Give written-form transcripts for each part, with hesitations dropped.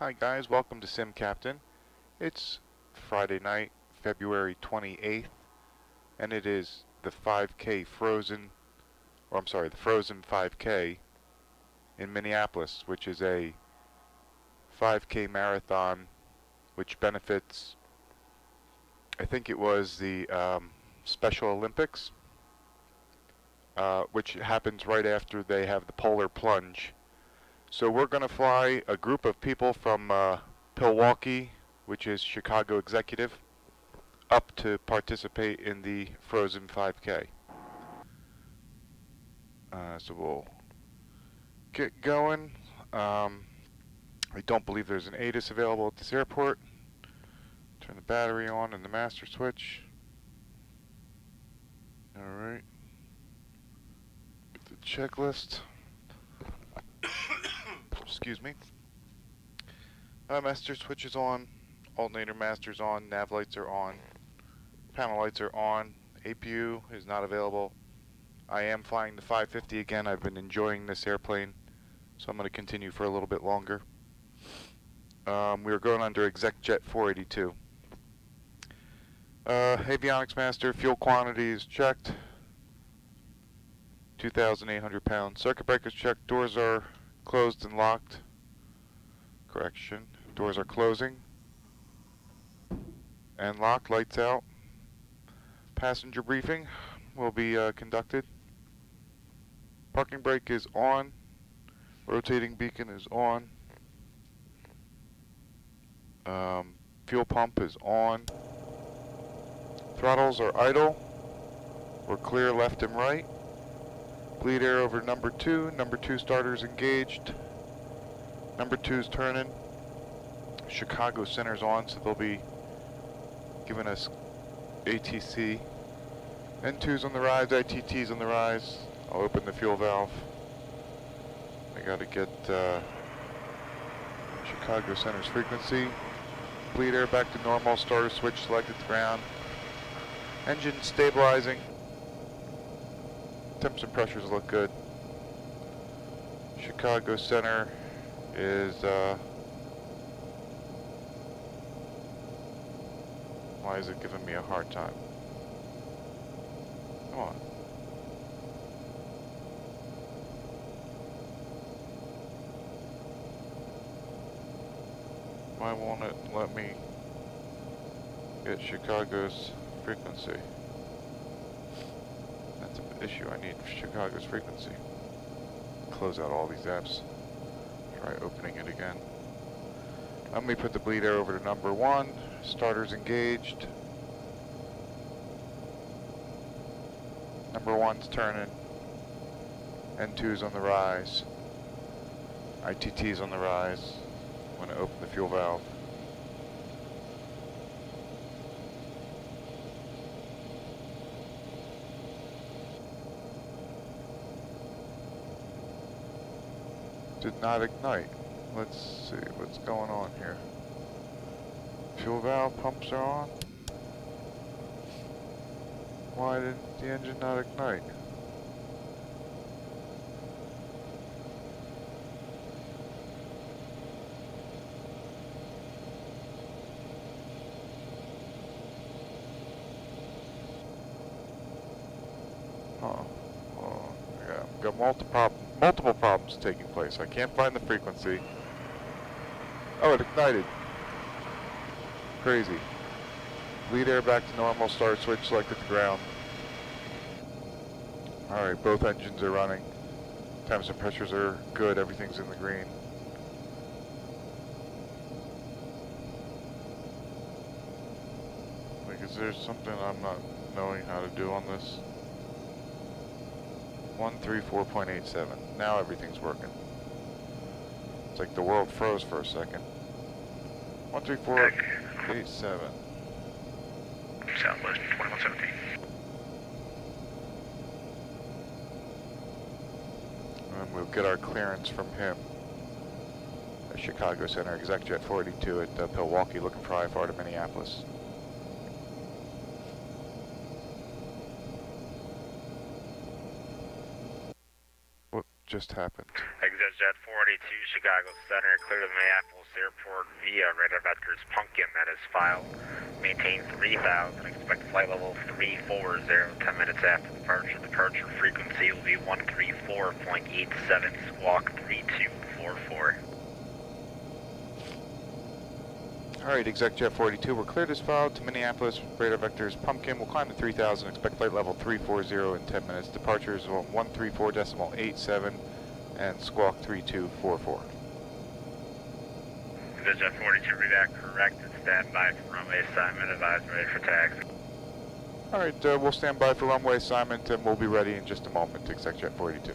Hi guys, welcome to Sim Captain. It's Friday night, February 28th, and it is the 5K Frozen, the Frozen 5K in Minneapolis, which is a 5K marathon which benefits, I think it was the Special Olympics, which happens right after they have the polar plunge. So we're going to fly a group of people from Milwaukee, which is Chicago Executive, up to participate in the Frozen 5K. So we'll get going. I don't believe there's an ATIS available at this airport. Turn the battery on and the master switch. Alright. Get the checklist. Excuse me. Master switch is on. Alternator master's on. Nav lights are on. Panel lights are on. APU is not available. I am flying the 550 again. I've been enjoying this airplane, so I'm going to continue for a little bit longer. We're going under ExecJet 482. Avionics master, fuel quantity is checked. 2,800 pounds. Circuit breakers checked. Doors are closed and locked. Correction. Doors are closing and locked. Lights out. Passenger briefing will be conducted. Parking brake is on. Rotating beacon is on. Fuel pump is on. Throttles are idle. We're clear left and right. Bleed air over number 2. Number 2 starters engaged. Number 2's turning. Chicago center's on, so they'll be giving us ATC. N2's on the rise, ITT's on the rise. I'll open the fuel valve. I gotta get Chicago center's frequency. Bleed air back to normal, starter switch selected to ground. Engine stabilizing. Temps and pressures look good. Chicago center is why is it giving me a hard time? Come on. Why won't it let me get Chicago's frequency? That's an issue. I need Chicago's frequency. Close out all these apps. Try opening it again. Let me put the bleed air over to number 1. Starters engaged. Number 1's turning. N2's on the rise. ITT's on the rise. I'm going to open the fuel valve. Did not ignite. Let's see what's going on here. Fuel valve pumps are on. Why did the engine not ignite? Yeah, I've got multiple problems taking place. I can't find the frequency. Oh, it ignited. Crazy. Bleed air back to normal, start switch selected to ground. Alright, both engines are running. Temps and pressures are good, everything's in the green. Like, is there something I'm not knowing how to do on this? 134.87. Now everything's working. It's like the world froze for a second. 134.87. Southwest 2117. And we'll get our clearance from him. At Chicago Center, ExecJet 482 at Milwaukee, looking for IFR to Minneapolis. just happened? Exit Jet 482, Chicago Center, clear to Minneapolis Airport via radar vectors Pumpkin, that is filed. Maintain 3000, expect flight level 340, 10 minutes after departure. Departure frequency will be 134.87, squawk 3244. Alright, Exec Jet 42, we're cleared as filed to Minneapolis, radar vectors Pumpkin, we'll climb to 3000, expect flight level 340 in 10 minutes. Departure is 134.87 and squawk 3244. Exec Jet 42, read that correct and stand by for runway assignment, advised ready for taxi. Alright, we'll stand by for runway assignment and we'll be ready in just a moment, Exec Jet 42.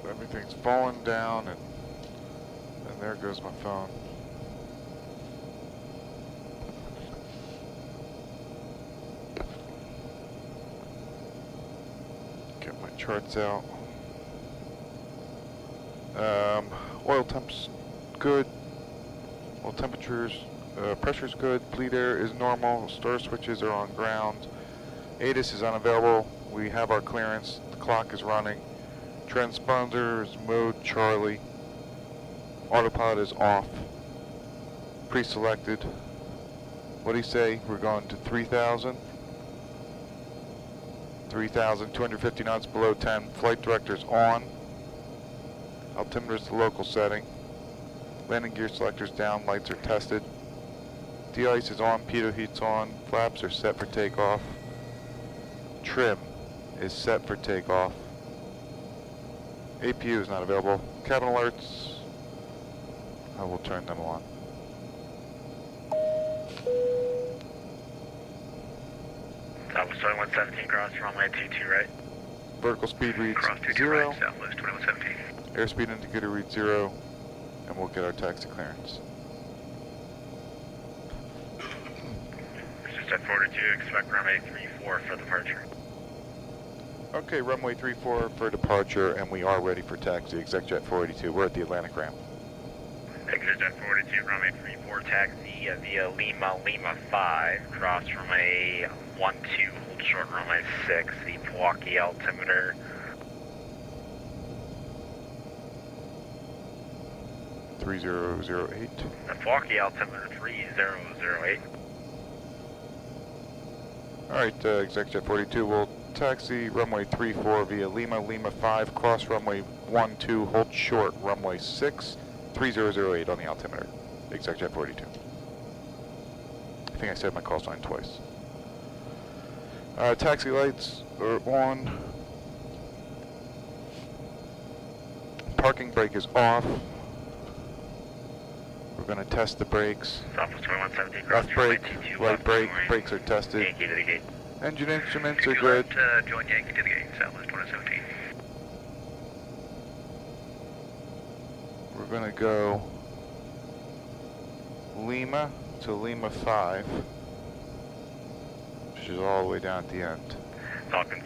Everything's falling down and there goes my phone. Get my charts out. Oil temps good. Oil temperatures, pressure's good. Bleed air is normal. Star switches are on ground. ATIS is unavailable. We have our clearance. The clock is running. Transponder is mode Charlie. Autopilot is off. Pre-selected. What do you say? We're going to 3,000. 3,000, 250 knots below 10. Flight director's on. Altimeter's the local setting. Landing gear selector's down. Lights are tested. De-ice is on. Pitot heat's on. Flaps are set for takeoff. Trim is set for takeoff. APU is not available. Cabin alerts, I will turn them on. Southwest 2117, cross runway 22 right. Vertical speed reads Cross 22 0. right, Southwest 2117. Airspeed indicator reads 0, and we'll get our taxi clearance. Exit Jet 42, expect runway 34 for departure. Okay, runway 34 for departure, and we are ready for taxi. Exec Jet 482, we're at the Atlantic ramp. Exit Jet 42, runway 34, taxi via Lima 5, cross runway 12, hold short runway 6, the Milwaukee altimeter. $3008. The Milwaukee altimeter 3008. Alright, Exec Jet 42, we'll taxi runway 34 via Lima 5, cross runway 12, hold short runway 6, 3008 on the altimeter. Exec Jet 42. I think I said my call sign twice. Taxi lights are on. Parking brake is off. We're going to test the brakes. Southwest 2117, Left brake, right brake, brakes are tested. Yankee to the gate. Engine instruments are good. Join Yankee to the gate, Southwest 2117. We're going to go Lima to Lima 5, which is all the way down at the end. Falcon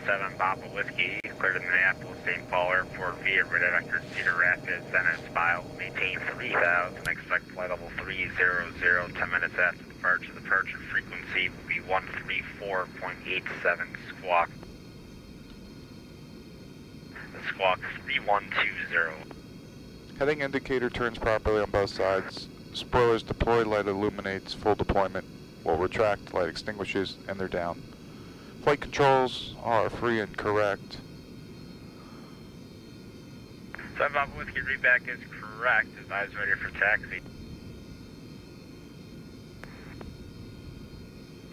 6-7 Papa Whiskey, cleared to Minneapolis St. Paul Airport via radar vector Cedar Rapids, Zenith Spile, maintain 3000, expect flight level 300, 10 minutes after departure. Departure frequency will be 134.87, squawk. The squawk 3120. Heading indicator turns properly on both sides. Spoilers deploy, light illuminates, full deployment. Will retract, light extinguishes, and they're down. Flight controls are free and correct. 7 Papa Whiskey, readback is correct. Advise ready for taxi.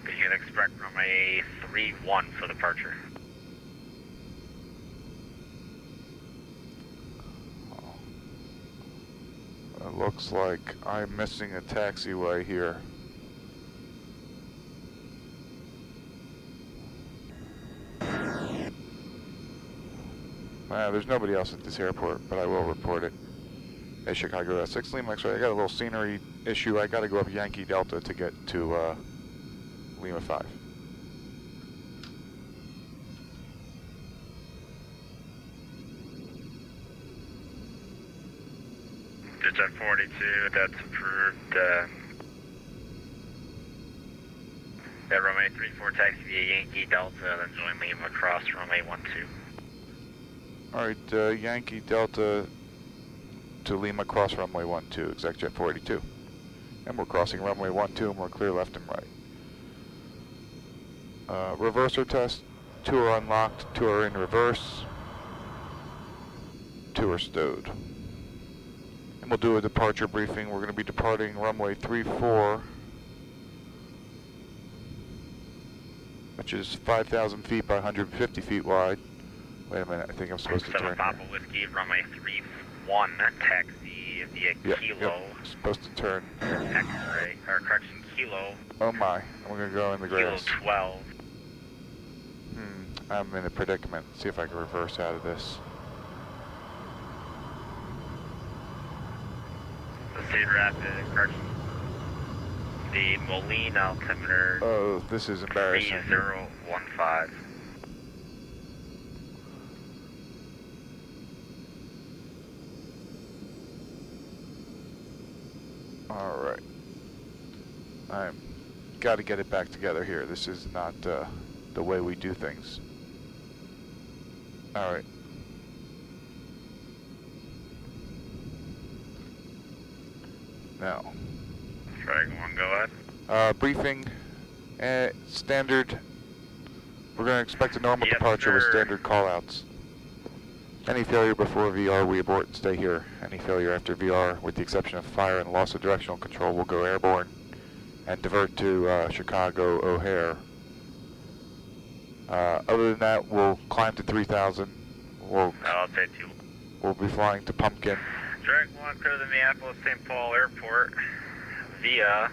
You can expect runway 31 for departure. It looks like I'm missing a taxiway here. There's nobody else at this airport, but I will report it. Hey, Chicago 6 Lima X-ray, I got a little scenery issue. I got to go up Yankee Delta to get to Lima 5. Jet 42, that's approved. Yeah, runway 34 taxi via Yankee Delta, then join Lima across runway 12. Alright, Yankee Delta to Lima, cross runway 12, ExecJet 482. And we're crossing runway 12 and we're clear left and right. Reverser test, 2 are unlocked, 2 are in reverse, 2 are stowed. And we'll do a departure briefing. We're going to be departing runway 34, which is 5,000 feet by 150 feet wide. Wait a minute, I think I'm supposed to turn Papa Whiskey, runway 31, taxi via Kilo. Yep, supposed to turn. X-ray, or correction, Kilo. Oh my, I'm going to go in the grass. Kilo 12. I'm in a predicament. See if I can reverse out of this. The Cedar Rapids, correction. The Moline altimeter. Oh, this is embarrassing. 3015. Alright. I've got to get it back together here. This is not the way we do things. Alright. Now. Dragon 1, go ahead. Briefing. Standard. We're going to expect a normal Yes, departure with sir. standard callouts. Any failure before VR, we abort and stay here. Any failure after VR, with the exception of fire and loss of directional control, will go airborne and divert to Chicago O'Hare. Other than that, we'll climb to 3,000. We'll be flying to Pumpkin. Dragon 1, clear the Minneapolis St. Paul Airport via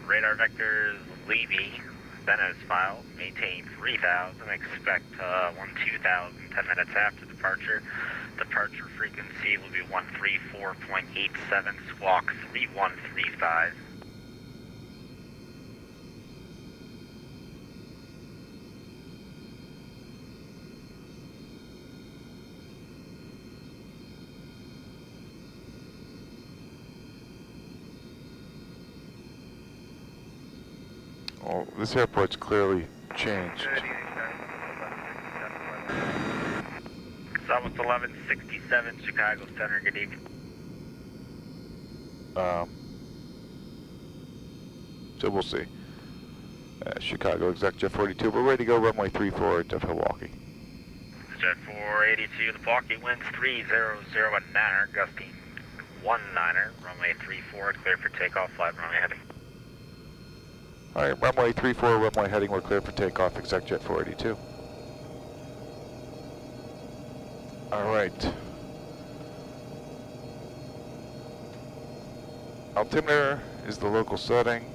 radar vectors Levy, Venice file, maintain 3,000, expect 12,000, 10 minutes after departure. Departure frequency will be 134.87, squawk 3135. Well, this airport's clearly changed. Southwest 1167, Chicago Center, good evening. So we'll see. Chicago ExecJet 42, we're ready to go runway 34 to Milwaukee. Jet 482, the Milwaukee winds 300 at 9er, gusting 19er, runway 34, clear for takeoff, flight runway heading. Alright, runway 34, runway heading, we're clear for takeoff, ExecJet 482. Alright. Altimeter is the local setting.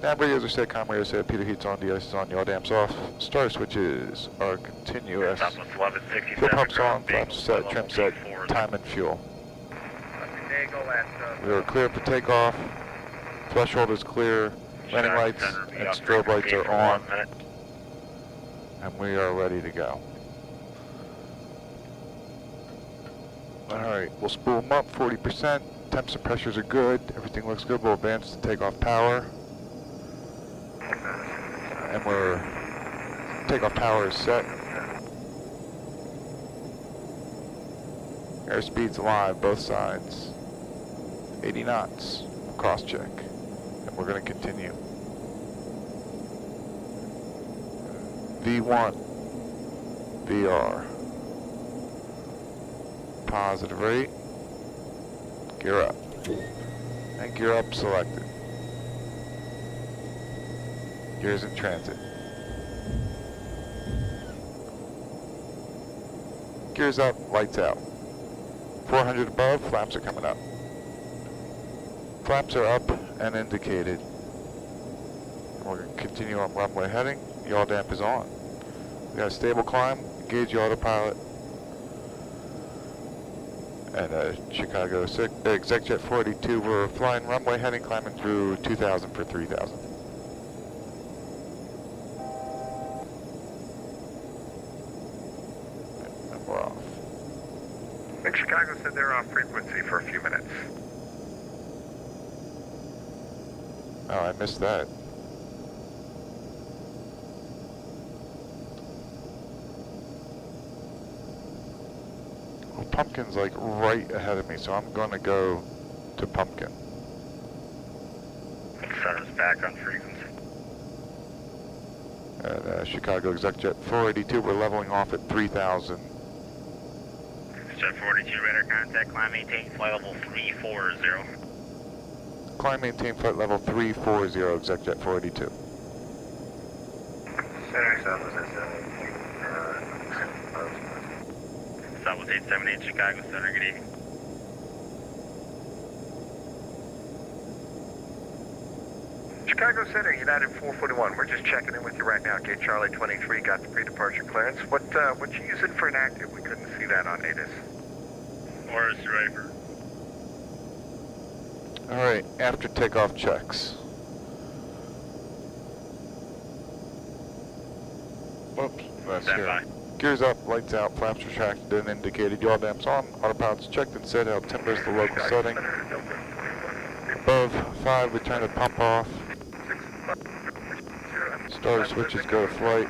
Nav radios are set, comm radios set, Peter heat's on, de-ice is on, yaw damps off. Star switches are continuous. Fuel pumps on, flaps set, trim set, time and fuel. We are clear for takeoff. Threshold is clear. Landing lights and strobe lights are on. And we are ready to go. Alright, we'll spool them up 40%. Temps and pressures are good. Everything looks good. We'll advance to takeoff power. And takeoff power is set. Airspeed's alive, both sides. 80 knots, cross check. And we're going to continue. V1, VR. Positive rate. Gear up. And gear up selected. Gears in transit. Gears up, lights out. 400 above, flaps are coming up. Flaps are up and indicated. And we're going to continue on runway heading. Yaw damp is on. We got a stable climb. Engage the autopilot. And Chicago ExecJet 42, we're flying runway heading, climbing through 2,000 for 3,000. And we're off. I think Chicago said they're off frequency for a few minutes. Oh, I missed that. Pumpkin's like right ahead of me, so I'm going to go to Pumpkin. Center's back on frequency. And Chicago ExecJet 482, we're leveling off at 3,000. Jet 482, radar contact, climb maintain, flight level 340. Climb maintain flight level 340, ExecJet 482. Center Southwest 878. Southwest 878, Chicago Center, good evening. Chicago Center, United 441. We're just checking in with you right now. Gate Charlie 23 got the pre-departure clearance. What you using for an active? We couldn't see that on ATIS. Morris driver. All right, after takeoff checks. Whoops, that's Stand here. by. Gears up, lights out, flaps retracted and indicated, yaw dams on, autopilot's checked and set out, timbers the local setting. Above 5, we turn the pump off. Starter switches go to flight.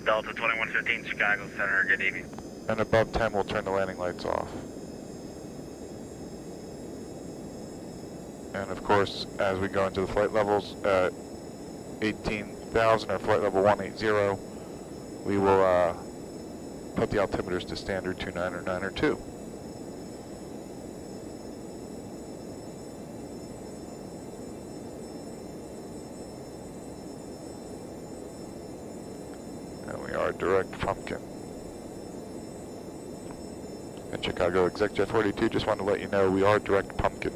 Delta 2115, Chicago Center, good evening. And above 10, we'll turn the landing lights off. And of course, as we go into the flight levels at 18,000 or flight level 180, we will put the altimeters to standard 29 or 9 or 2. And we are direct Pumpkin. And Chicago ExecJet 42, just wanted to let you know we are direct Pumpkin.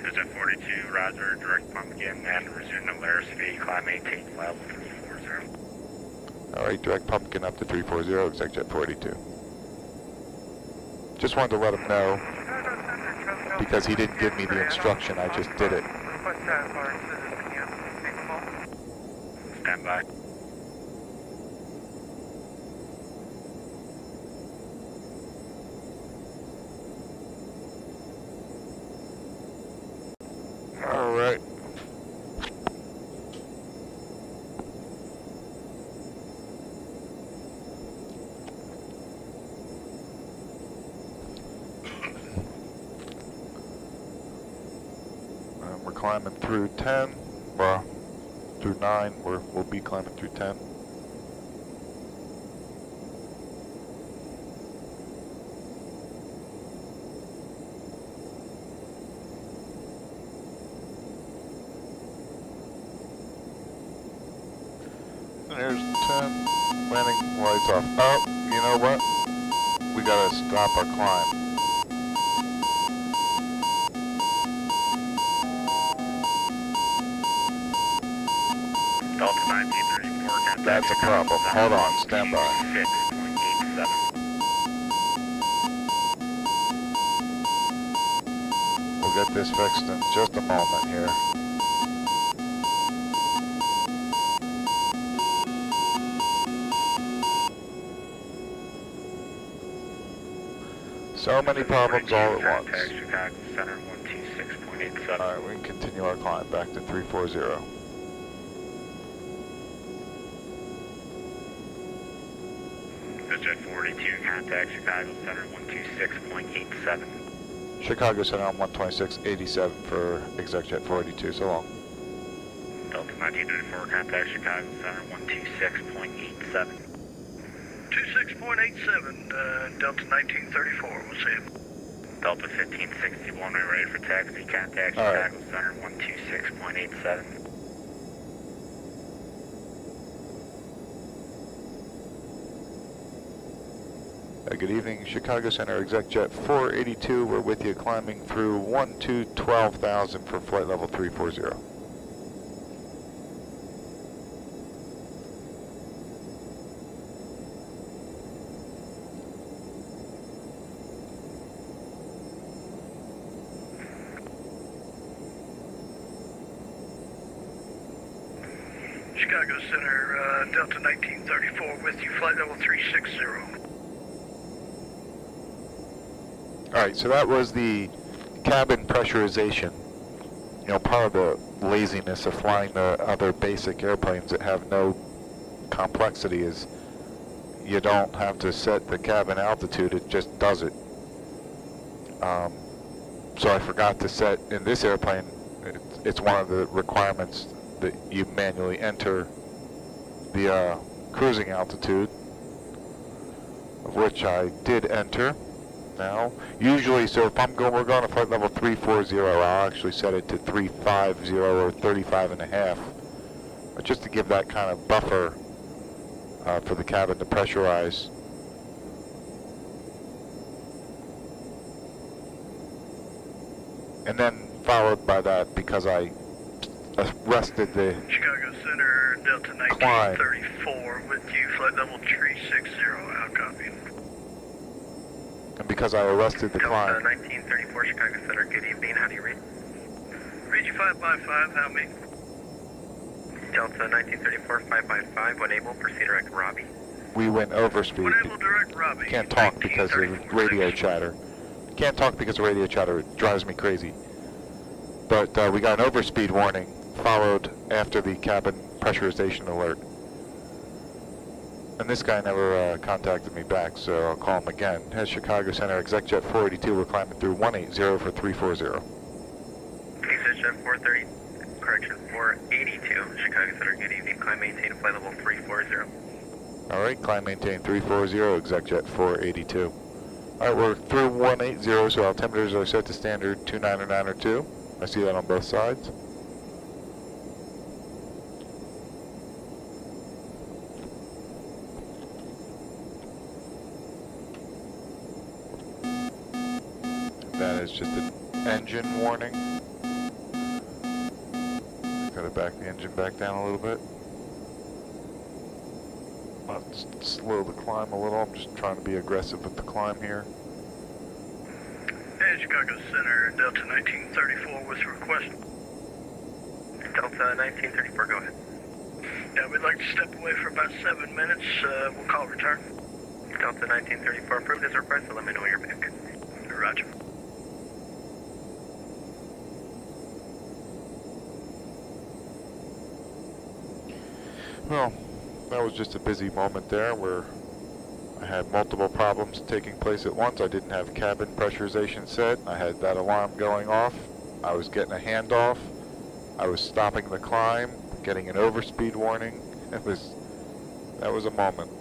Jet 42, roger, direct Pumpkin, and resume no airspeed, climb maintain, flight level 340. Alright, direct Pumpkin up to 340, ExecJet 42. Just wanted to let him know, because he didn't give me the instruction, I just did it. Stand by. Alright. We're climbing through 10, well, through 9, we'll be climbing through 10. There's 10, landing lights off. Oh, you know what? We gotta stop our climb. Delta 1934, That's a problem. Hold on, stand by. 6.87. We'll get this fixed in just a moment here. So many problems all at once. Contact Chicago Center 126.87. Alright, we can continue our climb back to 340. Jet 42, contact Chicago Center 126.87. Chicago Center on 126.87 for ExecJet 482, so long. Delta 1934, contact Chicago Center 126.87. 26.87, Delta 1934, we'll see him. Delta 1561, we're ready for taxi, contact Chicago Center 126.87. Good evening, Chicago Center ExecJet 482. We're with you climbing through 12,000 for flight level 340. Chicago Center, Delta 1934 with you, flight level 360. Alright, so that was the cabin pressurization. You know, part of the laziness of flying the other basic airplanes that have no complexity is, you don't have to set the cabin altitude, it just does it. So I forgot to set, in this airplane, it's one of the requirements that you manually enter the cruising altitude, of which I did enter now. Usually, so if we're going to flight level 340, I'll actually set it to 350 or 35.5, just to give that kind of buffer for the cabin to pressurize. And then followed by that, because I arrested the Chicago Center, Delta 1934 with you, flight level 360, out copy. And because I arrested the Delta climb. 1934 Chicago Center, good evening, how do you read? Read you 5x5, how me? Delta 1934 5x5, when able, proceed direct Robbie. We went over speed. When able, direct Robbie. Can't talk because of radio chatter. Can't talk because of radio chatter. It drives me crazy. But we got an overspeed warning, followed after the cabin pressurization alert. And this guy never contacted me back, so I'll call him again. Has Chicago Center, ExecJet 482, we're climbing through 180 for 340. ExecJet 430, correction, 482, Chicago Center, good evening, climb maintain flight level 340. Alright, climb maintain 340, ExecJet 482. Alright, we're through 180, so altimeters are set to standard 29 or 9 or 2. I see that on both sides. That is just an engine warning. Gotta back the engine back down a little bit. Let's slow the climb a little. I'm just trying to be aggressive with the climb here. Hey, Chicago Center, Delta 1934 with request. Delta 1934, go ahead. Yeah, we'd like to step away for about 7 minutes. We'll call return. Delta 1934, approved as request, so let me know when you're back. Roger. Well, that was just a busy moment there where I had multiple problems taking place at once. I didn't have cabin pressurization set. I had that alarm going off. I was getting a handoff. I was stopping the climb, getting an overspeed warning. That was a moment.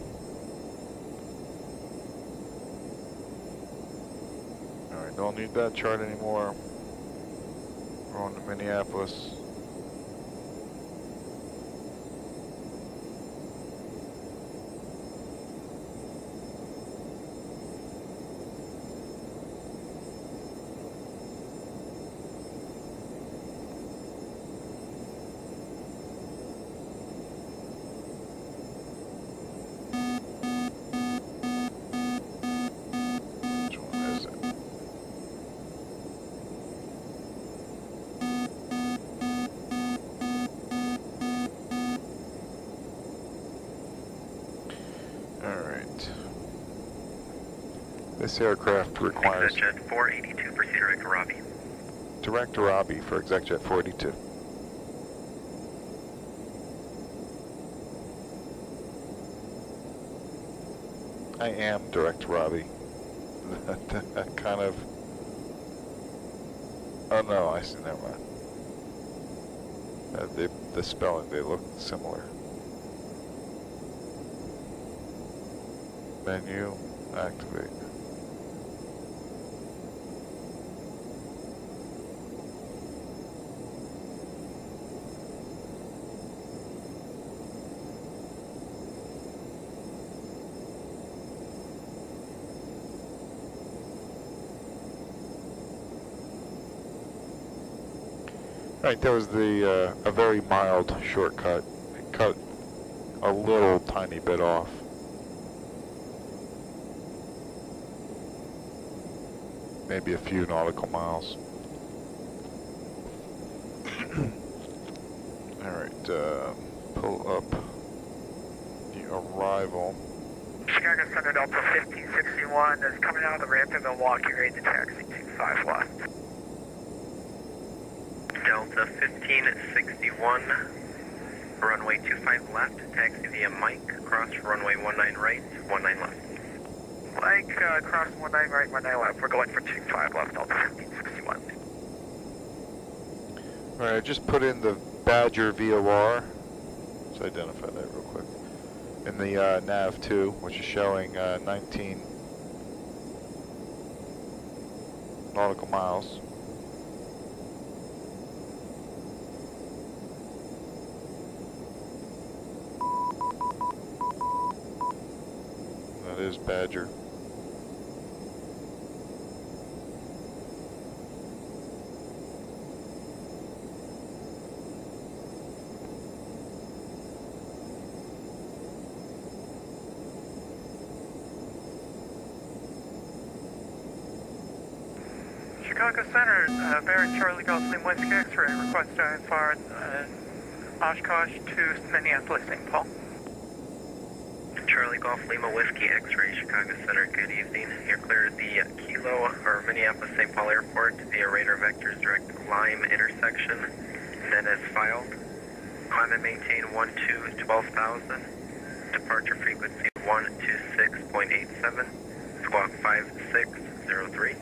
Alright, don't need that chart anymore. We're on to Minneapolis. This aircraft requires ExecJet 482, proceed direct to Robbie. direct to Robbie for ExecJet 482. I am direct to Robbie. That kind of... Oh no, I see, never mind. The spelling, they look similar. Menu, activate. Right, there was a very mild shortcut. It cut a little tiny bit off. Maybe a few nautical miles. Alright, pull up the arrival. Chicago Center Delta 1561 is coming out of the ramp in Milwaukee, ready to taxi 25 left. Delta 1561, Runway 25 left, taxi via Mike, cross runway 19 right, 19 left. Mike, cross 19 right, 19 left. We're going for 25 left, Delta 1561. Alright, I just put in the Badger VOR. Let's identify that real quick. In the nav 2, which is showing 19 nautical miles. That is Badger. Chicago Center, Baron Charlie Golf Lima Whiskey X-ray, request IFR Oshkosh to Minneapolis, St. Paul. Charlie Golf Lima Whiskey X-ray, Chicago Center, good evening. You're clear at the Kilo or Minneapolis St. Paul Airport via radar vectors direct climb intersection. Then as filed, climb and maintain 12,000. Departure frequency 126.87, squawk 5603.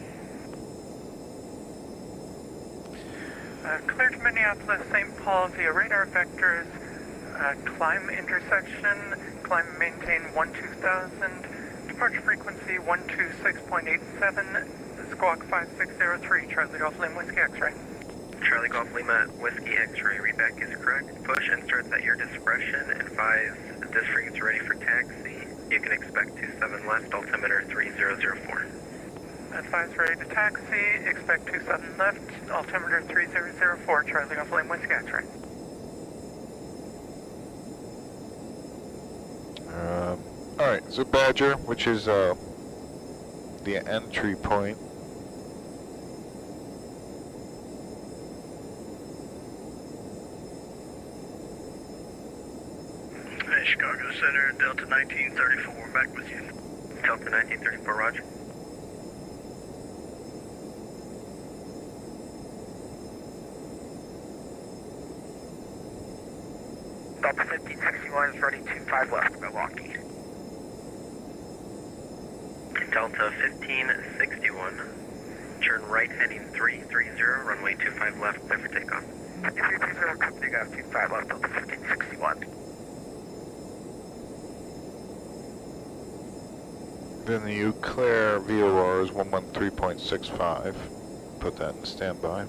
Clear to Minneapolis, St. Paul via radar vectors, climb intersection, climb and maintain 12,000, departure frequency 126.87, squawk 5603, Charlie Golf Lima Whiskey X-ray. Charlie Golf Lima Whiskey X-ray, readback is correct. Push and starts at your discretion. Advise this frequency ready for taxi. You can expect 27 left, altimeter 3004. Advise ready to taxi, expect 27 left, altimeter 3004, Charlie Golf Lima Whiskey X-ray. Alright, so Badger, which is the entry point. Hey, Chicago Center, Delta 1934, back with you. Delta 1934, roger. Delta 1561 is ready, 25 left, Milwaukee. Delta 1561, turn right heading 330, runway 25 left, clear for takeoff. 330, company got 25 left, Delta 1561. Then the Eau Claire VOR is 113.65. Put that in standby.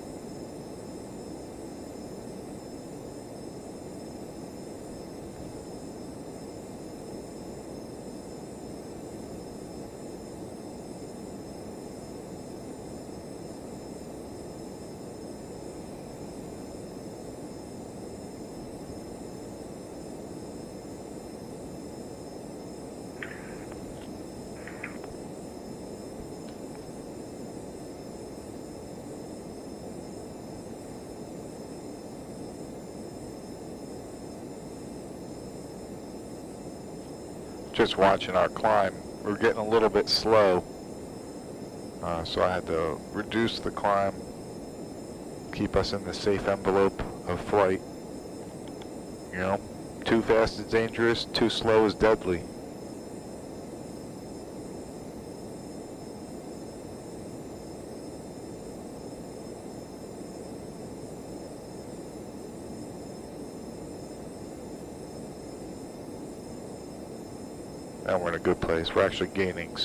Just watching our climb, we're getting a little bit slow, so I had to reduce the climb, keep us in the safe envelope of flight. You know, too fast is dangerous, too slow is deadly. And we're in a good place. We're actually gaining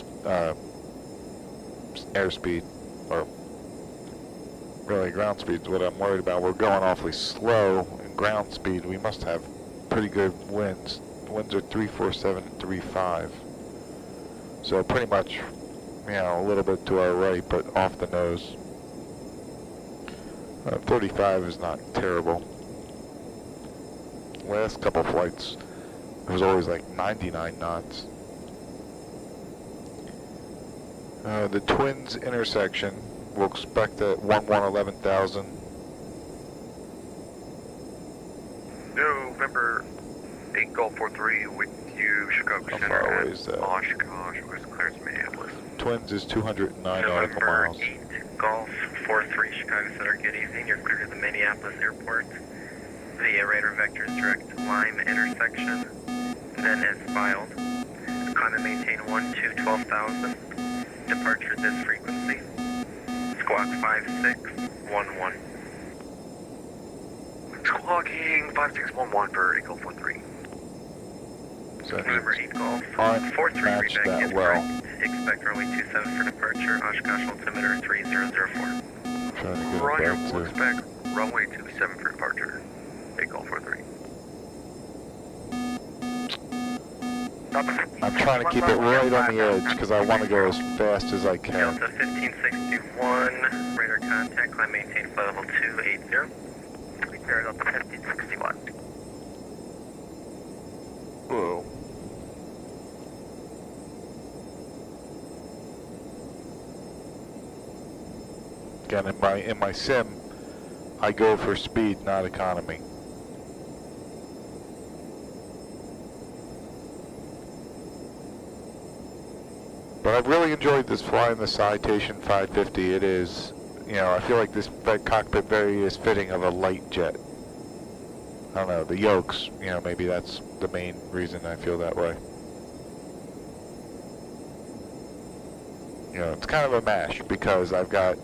airspeed, or really ground speed is what I'm worried about. We're going awfully slow in ground speed. We must have pretty good winds. The winds are 347 and 35. So pretty much, you know, a little bit to our right, but off the nose. 35 is not terrible. Last couple flights, it was always like 99 knots. The Twins intersection, we'll expect at 11,000. November 8 Golf 43 with you, Chicago How Center. far away is that? Oshkosh, where's Claire's Minneapolis? Twins is 209 nautical November miles. 8 Golf 43, Chicago Center, good evening. You're clear to the Minneapolis Airport The radar vector is direct Lime intersection, then as filed. Climb and maintain 12,000. Departure this frequency. Squawk 5611. Squawking 5611 for Eagle 43. So Remember 8 Golf. aren't 43 matched reback that is well. correct. Expect runway 27 for departure. Oshkosh altimeter 3004. Trying to get Roger, it we'll back to. expect runway 27 for departure. Eagle 43. I'm trying to keep it right on the edge because I want to go as fast as I can. Delta 1561, radar contact, climb maintain flight level 280. Delta 1561. Whoa. Again, in my sim, I go for speed, not economy. But I've really enjoyed this flying the Citation 550. It is, you know, I feel like this cockpit very is fitting of a light jet. I don't know, the yokes, you know, maybe that's the main reason I feel that way. You know, it's kind of a mash because I've got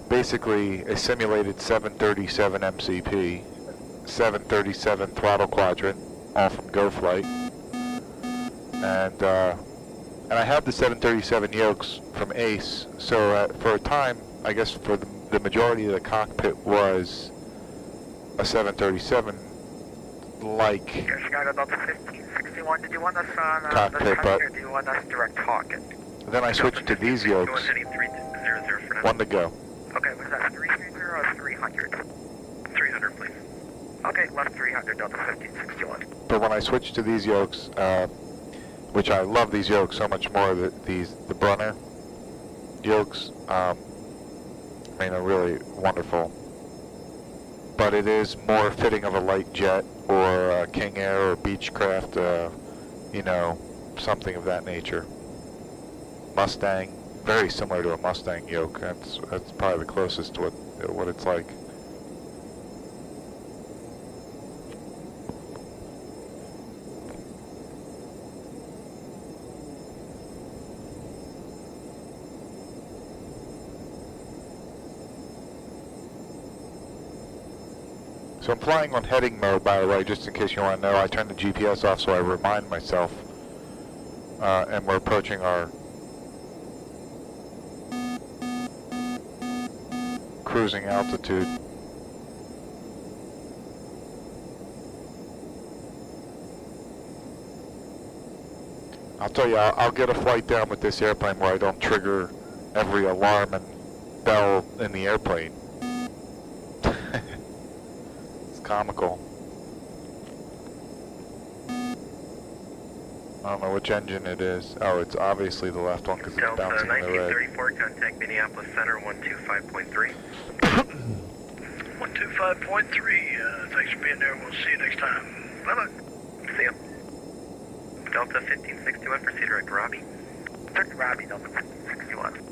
basically a simulated 737 MCP, 737 throttle quadrant, all from GoFlight, and I have the 737 yokes from ACE, so for a time, I guess for the majority of the cockpit was a 737 like Chicago Delta 1561, did you want us on cockpit, the but or do you want us direct target? then I switched to these yokes. 300 for now. One to go. Okay, was that 330 or 300? 300, please. Okay, left 300, Delta 1561. But when I switched to these yokes, which I love these yokes so much more, the Brunner yokes, I mean, are really wonderful. But it is more fitting of a light jet or King Air or Beechcraft, you know, something of that nature. Mustang, very similar to a Mustang yoke. That's probably the closest to what it's like. So I'm flying on heading mode, by the way, just in case you want to know. I turned the GPS off so I remind myself. And we're approaching our cruising altitude. I'll tell you, I'll get a flight down with this airplane where I don't trigger every alarm and bell in the airplane. It's comical. I don't know which engine it is. Oh, it's obviously the left one because it's Delta bouncing in the red. 1934, contact Minneapolis Center 125.3. 125.3, thanks for being there, we'll see you next time. Bye-bye. See ya. Delta 1561, proceed direct Robbie. Direct Robbie, Delta 1561.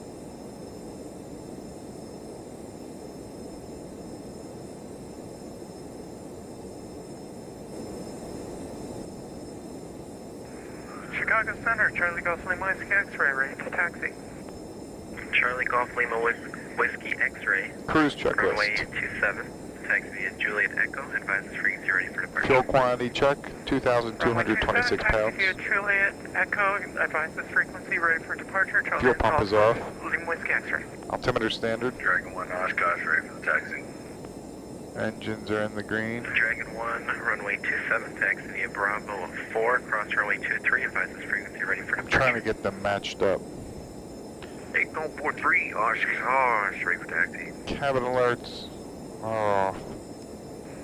Chicago Center, Charlie Golf Lima Whiskey X-ray, ready to taxi. Charlie Golf Lima Whiskey X-ray. Cruise Runway checklist. 27. Taxi via Juliet Echo. Advises frequency ready for departure. Fuel quantity check, 2,226 Taxi pounds. via Juliet Echo, advises frequency ready for departure. Charlie Fuel pump Golf is off. Lima Whiskey X-ray. Altimeter standard. Dragon 1 Oshkosh, ready for the taxi. Engines are in the green. Dragon 1, runway 27. Taxi via Bravo 4. Cross runway 23. Advises frequency ready for I'm departure. trying to get them matched up. 8043 Oshkosh, ready for taxi. Cabin alerts. Oh,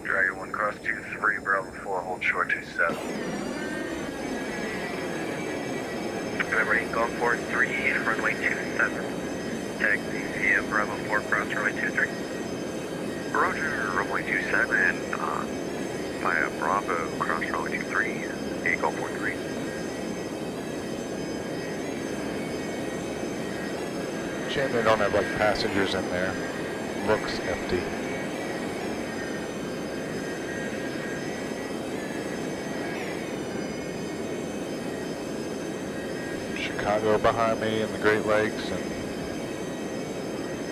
Dragon 1 cross 23, Bravo 4, hold short 27. Remember 8 Golf 43, runway 27. Taxi via Bravo 4, cross runway 23. Roger, runway 27, via Bravo, cross runway 23, 8 Golf 43. shame they don't have like passengers in there. Looks empty. Chicago behind me in the Great Lakes,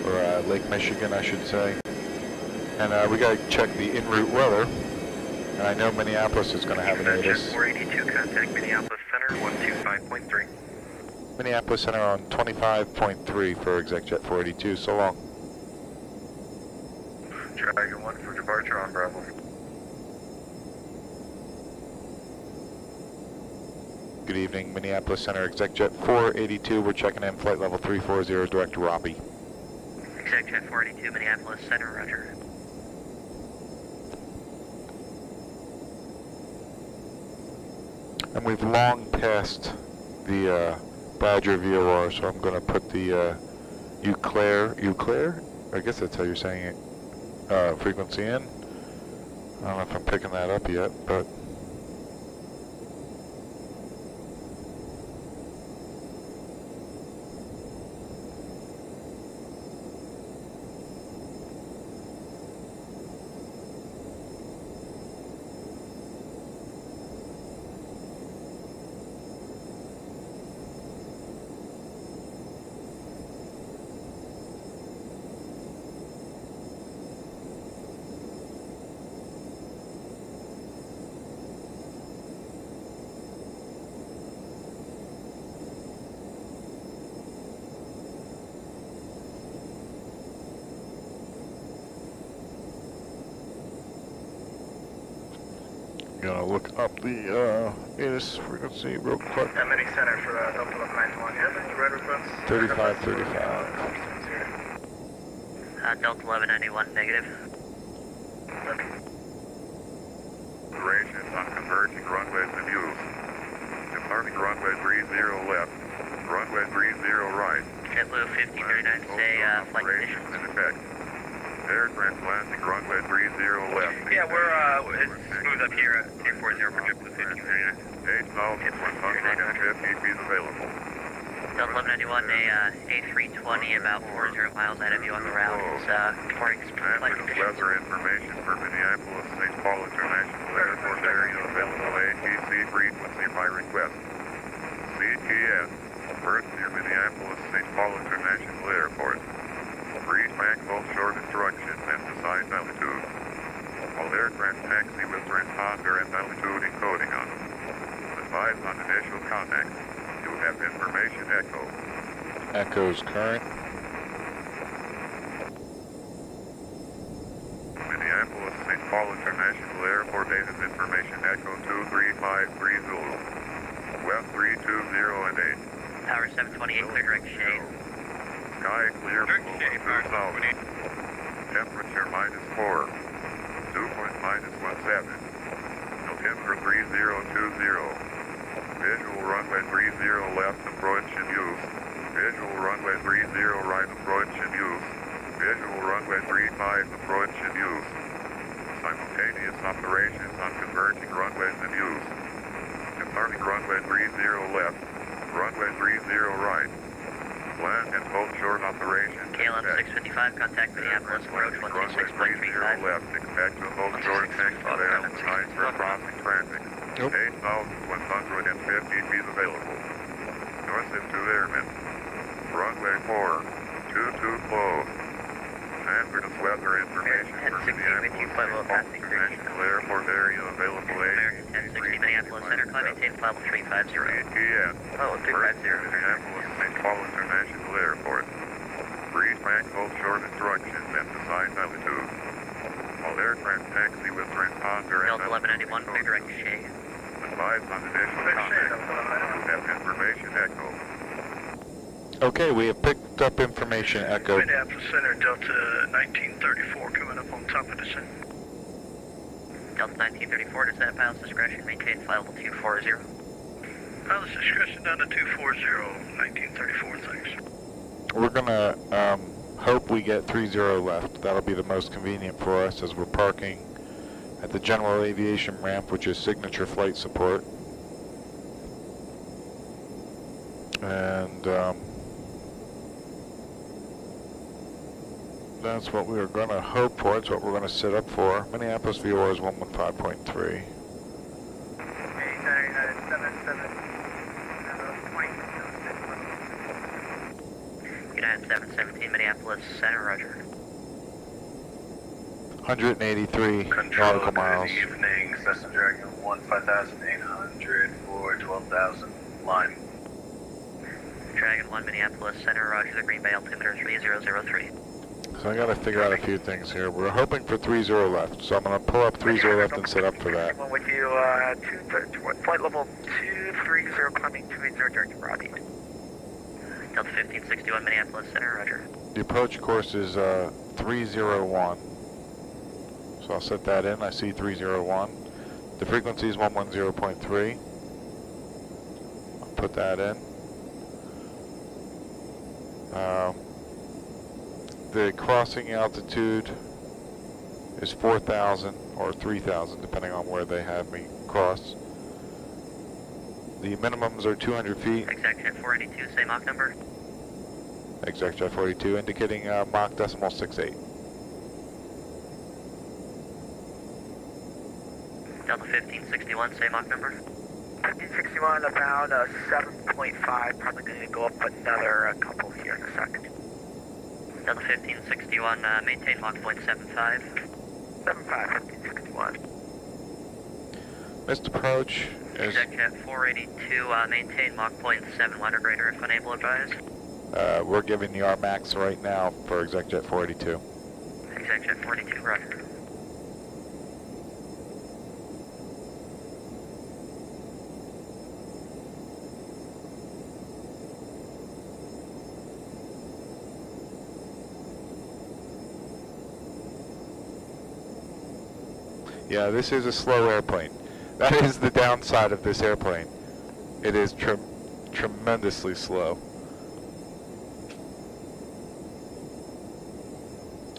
or Lake Michigan, I should say. And we got to check the en route weather. And I know Minneapolis is going to have a notice. 482, contact Minneapolis Center, 125.3. Minneapolis Center on 25.3 for exec jet 482. So long. Dragon 1 for departure on Bravo. Good evening, Minneapolis Center, exec jet 482. We're checking in flight level 340, direct to Robbie. Exec jet 482, Minneapolis Center, roger. And we've long passed the Badger VOR, so I'm going to put the Euclair, I guess that's how you're saying it, frequency in. I don't know if I'm picking that up yet, but gonna look up the ATIS frequency real quick. Mini Center for Delta 1191. You have any red requests? 3535. Delta 1191, negative. Operations on converging runways and use. Departing runway 30 left. Runway 30 right. JetBlue 5039, say flight conditions. In effect. Aircraft landing runway 30 left. Yeah, it's smooth up here at 340 for JetBlue 5039. 8,150 feet available. Delta 1191, A320 about 40 miles ahead of you on the route. It's reporting flight conditions. Weather information for Minneapolis St. Paul International Airport area available ATC frequency by request. CTS, first near Minneapolis St. Paul International Airport. Read backfold short instructions and decide altitude. All aircraft taxi with transponder and altitude encoding on them. Advise on initial contact. You have information echo. Echoes current. Minneapolis St. Paul International Airport ATIS information echo 23530. West 320 and 8. Tower 728, clear direct shade. Sky clear below 2,000. Temperature -4. Dew point -17. Altimeter 3020. Visual runway 30 left approach in use. Visual runway 30 right approach in use. Visual runway 35 approach in use. Simultaneous operations on converging runways in use. Departing runway 30 left. Runway 30 right. Land and hold short operations. KLM 655, contact Minneapolis approach 126.35. Left, expect to hold short taxi there and sign for crossing traffic. Nope. 8,150 feet available. North into airmen. Runway 4, 22 closed. Hazardous weather information for Minneapolis International Airport area available American 1060 Minneapolis Center, climb maintain level 350. ATS. Oh, 350. Minneapolis St. Paul International Airport. Read back hold short instructions and decide altitude. All aircraft taxi with transponder and Delta 1191, clear direct to shade. Advise on initial contact. You have information echo. Okay, we have picked up information echo. Minneapolis Center, Delta 1934 coming up on top of the center. Delta 1934, descent at pilot's discretion, maintain flight level 240. Pilot's discretion down to 240, 1934, thanks. We're gonna hope we get 30 left. That'll be the most convenient for us as we're parking at the general aviation ramp, which is signature flight support. And that's what we are going to hope for. It's what we're going to set up for. Minneapolis VOR is 115.3. Minneapolis Center, roger. 183 Control, nautical miles. good evening. Cessna Dragon 1, 5800 for 12,000. Line. Dragon 1, Minneapolis Center, roger, the Green Bay altimeter 3003. So I gotta figure out a few things here. We're hoping for 30 left, so I'm gonna pull up 30 left and set up for that. With you, flight level 230, climbing 280, direct to Robbie. Delta 1561, Minneapolis Center, roger. The approach course is 301. So I'll set that in. I see 301. The frequency is 110.3. I'll put that in. The crossing altitude is 4,000 or 3,000, depending on where they have me cross. The minimums are 200 feet. Exact jet 482, same Mach number. Exact jet 42, indicating Mach decimal 68. Delta 1561, same Mach number. 1561, about 7.5, probably going to go up another couple here in a second. Delta 1561, maintain Mach 0.75. 75, 1561. Missed approach is... Exact jet 482, maintain Mach 0.7 grader if unable advised. we're giving the RMAX right now for Exec Jet 482. Exec Jet 482, roger. Yeah, this is a slow airplane. That is the downside of this airplane. It is tremendously slow.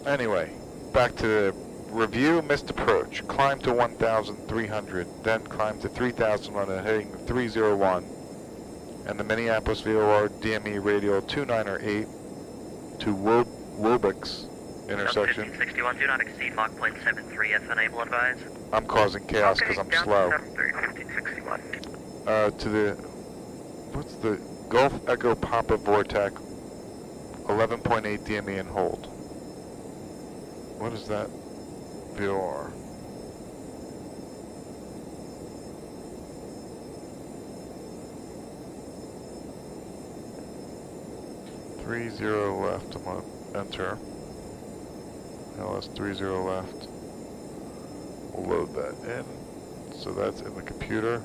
Anyway, back to the review. Missed approach. Climb to 1,300, then climb to 3,000 on a heading 301. And the Minneapolis VOR DME radial 298 to Wobix intersection. 1561, do not exceed Mach 0.73 if unable advised. I'm causing chaos because I'm slow. 1561. To the, what's the Gulf Echo Papa Vortex 11.8 DME and hold. What is that? VOR. Three zero left. I'm gonna enter. LS 30 left. We'll load that in. So that's in the computer.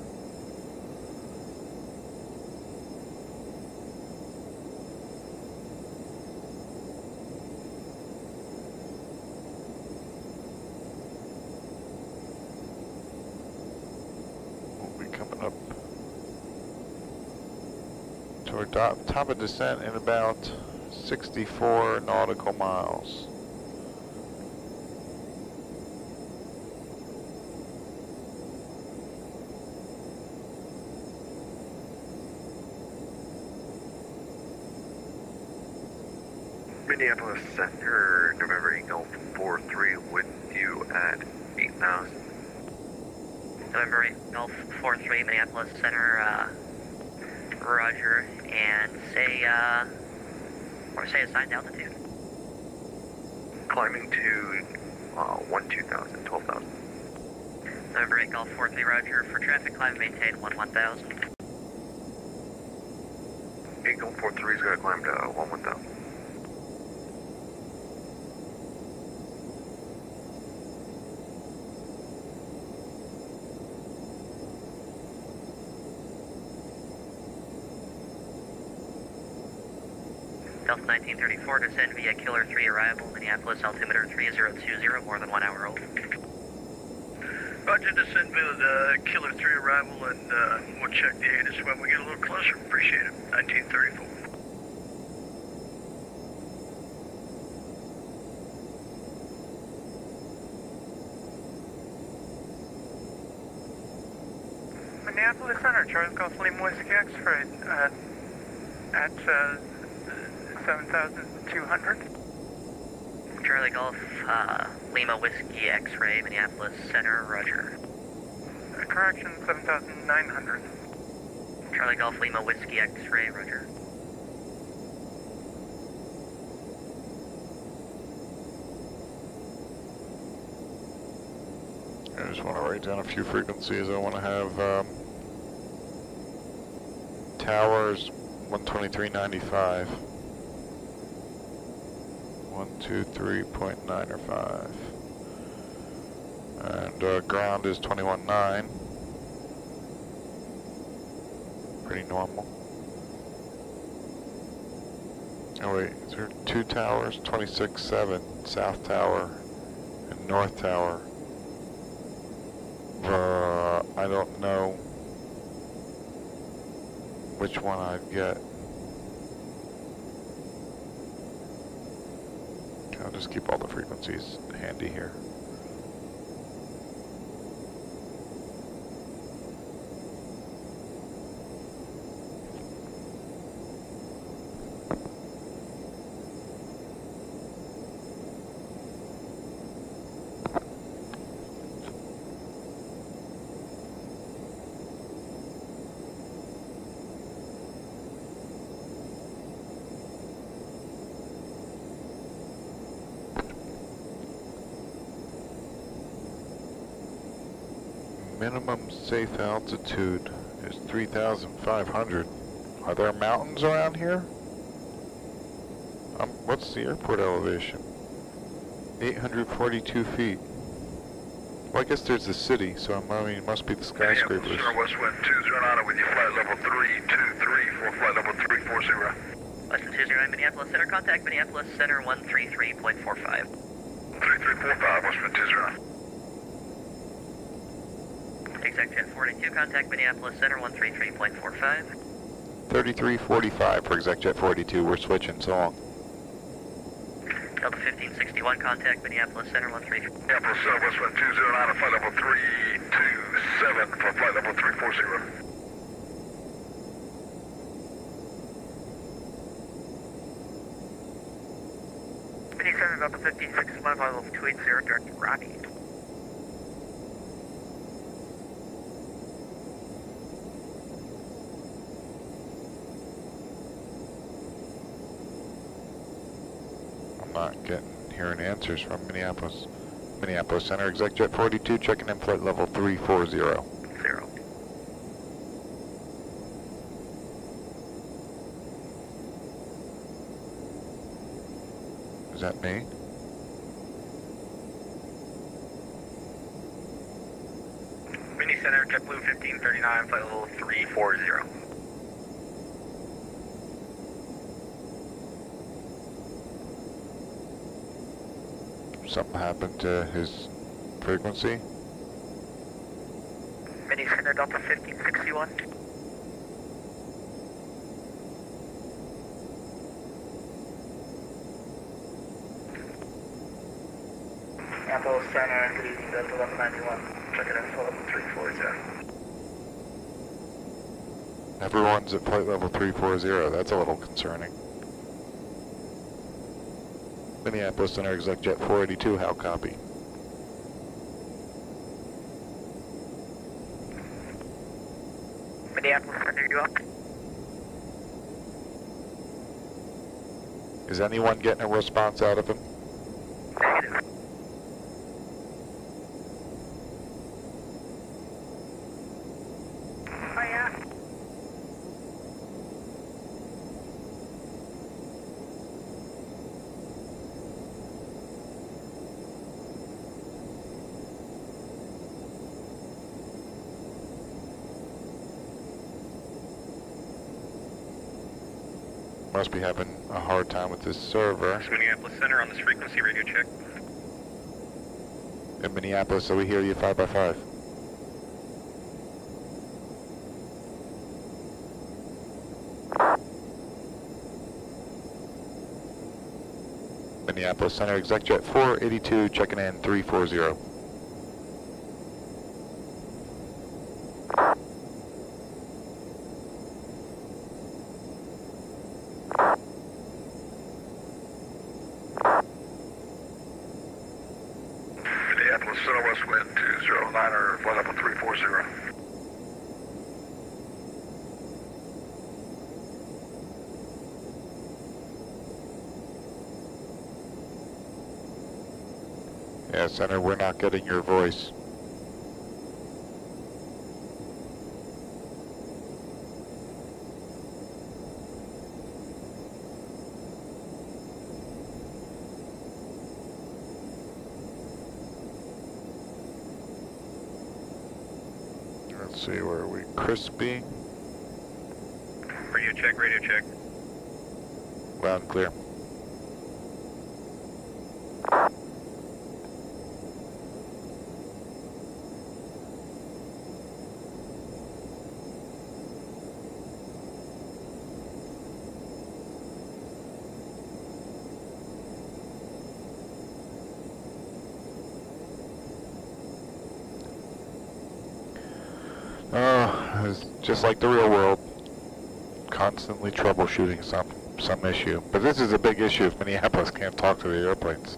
We'll be coming up to our top of descent in about 64 nautical miles. Minneapolis Center, November Eagle 43 with you at 8,000. November 8 Golf 43, Minneapolis Center, roger, and say assigned altitude. Climbing to 2,000, 12,000. November 8 Golf 43, roger, for traffic climb maintain 1,000. Eagle 43 is going to climb to 1,000. Delta 1934, descend via Killer 3 arrival, Minneapolis altimeter 3020, more than 1 hour old. Roger, descend via the Killer 3 arrival, and we'll check the ATIS when we get a little closer. Appreciate it. 1934. Minneapolis Center, Charles Golf Lima Whiskey X-ray at 7,200. Charlie Golf Lima Whiskey X-ray, Minneapolis Center, roger. Correction, 7,900. Charlie Golf Lima Whiskey X-ray, roger. I just want to write down a few frequencies. I want to have towers 123.95, 123.9 or 5, and ground is 21.9. Pretty normal. Oh wait, is there two towers? 26.7, South Tower and North Tower. I don't know which one I'd get. I'll just keep all the frequencies handy here. Minimum safe altitude is 3,500. Are there mountains around here? What's the airport elevation? 842 feet. Well, I guess there's the city, so I mean, it must be the skyscrapers. West wind 209 with your flight level 323 for flight level 340. Western 209 Minneapolis Center, contact Minneapolis Center 133.45. 3345, West wind 209. Exact Jet 42, contact Minneapolis Center 133.45. 3345 for Exec Jet 42, we're switching, so long. Delta 1561, contact Minneapolis Center 133. Minneapolis Center, West wind 209, flight level 327 for flight level 340. Minnie Center, Delta 1561, flight level 280, directing Robbie. Not hearing answers from Minneapolis. Minneapolis Center, Exec Jet 42, checking in flight level 340. 0. Is that me? Minnie Center, JetBlue 1539, flight level 340. Something happened to his frequency? Minnie Center, Delta 1561. Minneapolis Center, good evening, Delta 1191. Check it in, flight level 340. Everyone's at flight level 340. That's a little concerning. Minneapolis Center, Exec Jet 482, how copy? Minneapolis Center, you up? Is anyone getting a response out of him? Negative. Oh yeah. Must be having a hard time with this server. Minneapolis Center on this frequency, radio check. In Minneapolis, so we hear you 5x5. Minneapolis Center, Exec Jet 482, checking in 340. Minneapolis Center, West wind 209, flight level 340. Yeah, Center, we're not getting your voice. Let's see, where are we? Crispy. Radio check, radio check. Loud and clear. Oh, it's just like the real world. Constantly troubleshooting some issue. But this is a big issue if Minneapolis can't talk to the airplanes.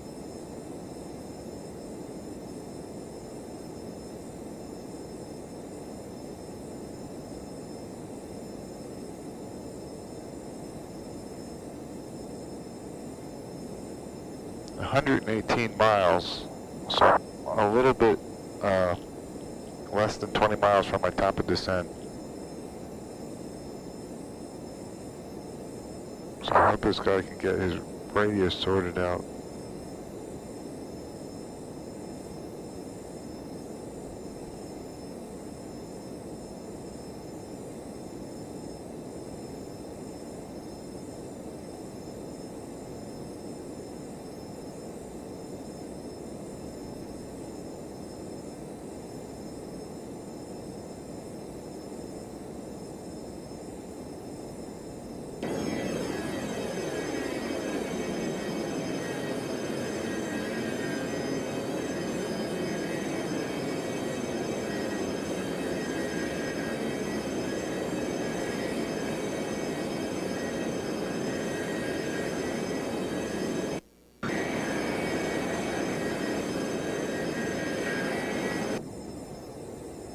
$118 miles, so a little bit less than 20 miles from my top of descent. So I hope this guy can get his radio sorted out.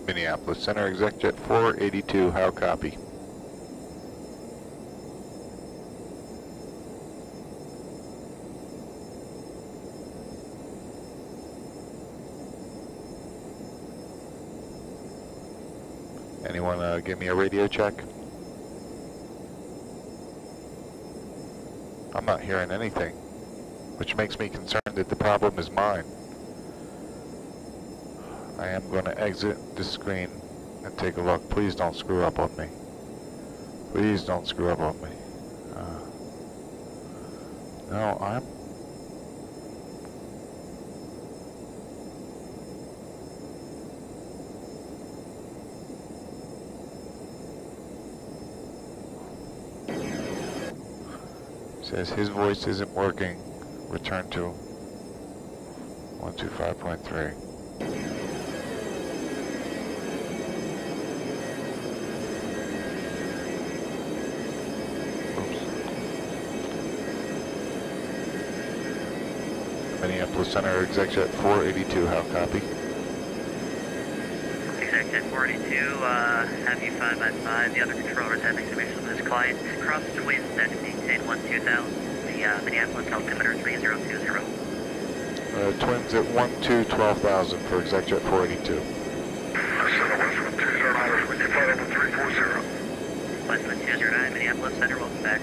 Minneapolis Center, ExecJet 482, how copy? Anyone give me a radio check? I'm not hearing anything, which makes me concerned that the problem is mine. I am going to exit the screen and take a look. Please don't screw up on me. Please don't screw up on me. No, I'm... Says his voice isn't working. Return to 125.3. Minneapolis Center, ExecJet 482, how copy? ExecJet 482, have you 5 the other controllers have information with this client. Cross the wind at maintain 12000, the Minneapolis altimeter 3020. Twins at 12,000 for ExecJet 482. Westwood 209, with you flight over 340. Westwood 209, Minneapolis Center, welcome back.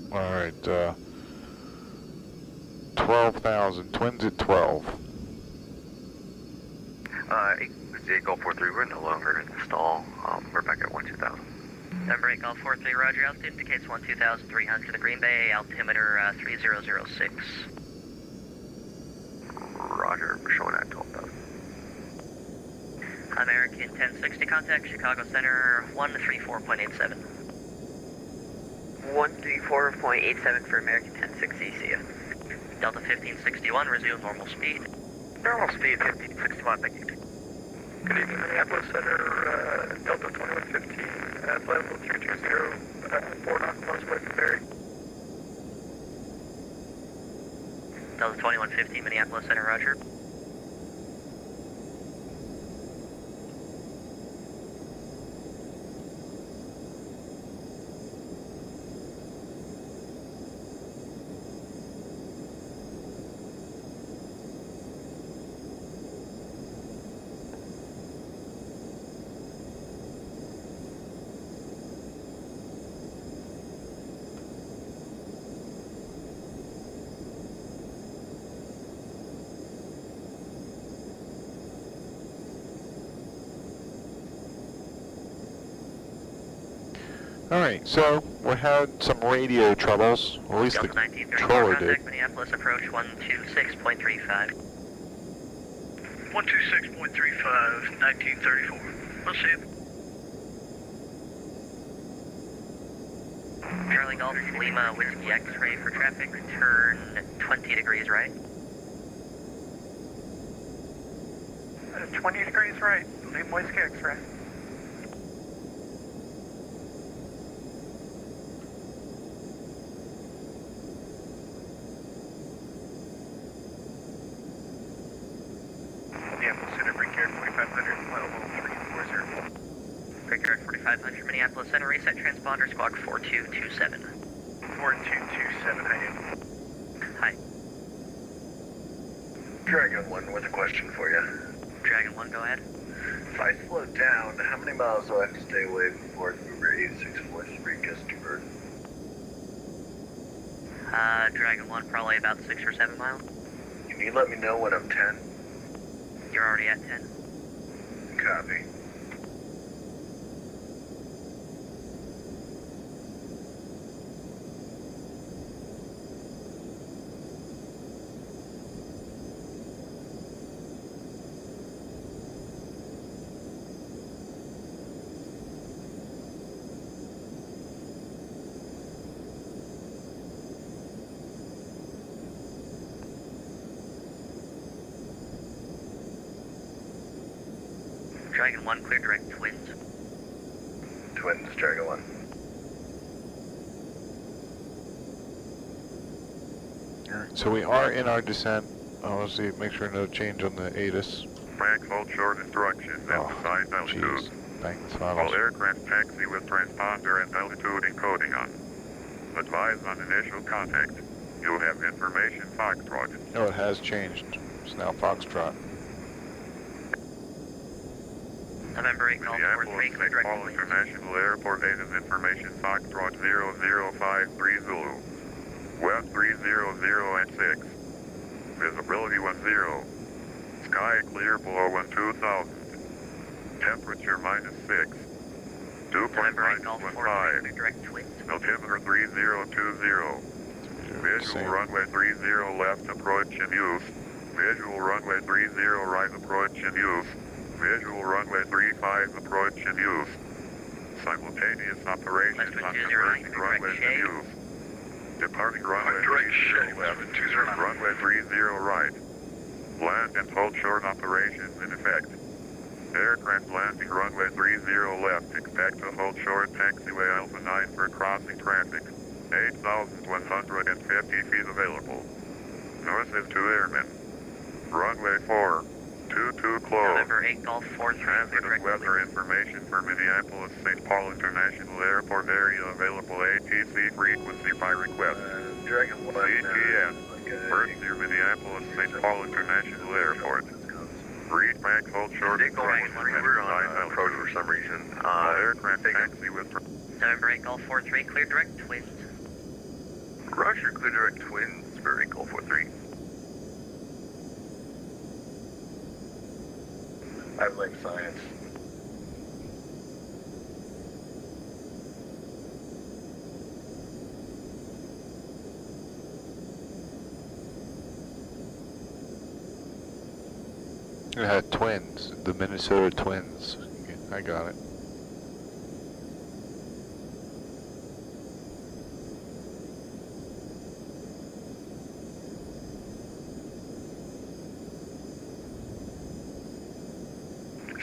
Alright, 12,000, twins at 12. Golf 43, we're no longer in the stall. We're back at 12,000. Number 8, Golf 43, roger, altitude indicates 12,300 to Green Bay, altimeter 3006. Roger, we're showing at 12,000. American 1060, contact Chicago Center 134.87. 134.87 for American 1060, see ya. Delta 1561, resume normal speed. Normal speed 1561, thank you. Good evening, Minneapolis Center, Delta 2115, flight level 320, 4 knots miles away from Barry. Delta 2115, Minneapolis Center, roger. Alright, so we had some radio troubles, or at least the Delta 1934, controller did. contact Minneapolis approach 126.35. 126.35, 1934. We'll see you. Charlie Golf Lima Whiskey X-ray for traffic, turn 20 degrees right. 20 degrees right, Lima Whiskey X-ray. Minneapolis Center, Brickyard 4500, flight level 340. Brickyard 4500, Minneapolis Center, reset transponder, squawk 4227. 4227, hi, Dave. Hi. Dragon 1 with a question for you. Dragon 1, go ahead. If I slow down, how many miles do I have to stay away before Uber 8643 gets diverted? Dragon 1, probably about 6 or 7 miles. Can you let me know when I'm 10? You're already at 10. Copy. Dragon 1, clear direct twins. Twins, Dragon 1. Alright, so we are in our descent. Let's see, make sure no change on the ATIS. Frank, hold short instructions at assigned altitude. Jeez. Thanks, All Thomas. aircraft taxi with transponder and altitude encoding on. Advise on initial contact. You have information Foxtrot. Oh, it has changed. It's now Foxtrot. November 8, Golf 43, Minneapolis clear St. direct Paul twins. International Airport ATIS information Foxtrot 0053 Zulu. West 300 at 6. Visibility 10. Sky clear below 12,000. Temperature -6. Dew point November 8, Golf 43, clear -15. direct twins. Altimeter 3020. Visual Same. runway 30 left approach in use. Visual runway 30 right approach in use. Visual runway 35 approach in use. Simultaneous operations Westwood on 209, converging direct runways in shade. use. Departing runway Direct 30 shade, left. Westwood 209. Runway 30 right. Land and hold short operations in effect. Aircraft landing runway 30 left. Expect to hold short taxiway Alpha 9 for crossing traffic. 8,150 feet available. North is 2 airmen. Runway 4. 22 closed. November 8, Golf 43, clear Transit direct weather twins. information for Minneapolis St. Paul International Airport area available ATC frequency by request. Dragon 1. CTS. First near Minneapolis St. Paul International Airport. Read Frank, hold short. Dick Dragon 1, we're on approach for some reason. All aircraft taxi with... November 8, Golf 43, clear direct twins. Roger, clear direct twins, very Golf 43. I blame science. It had twins, the Minnesota Twins. I got it.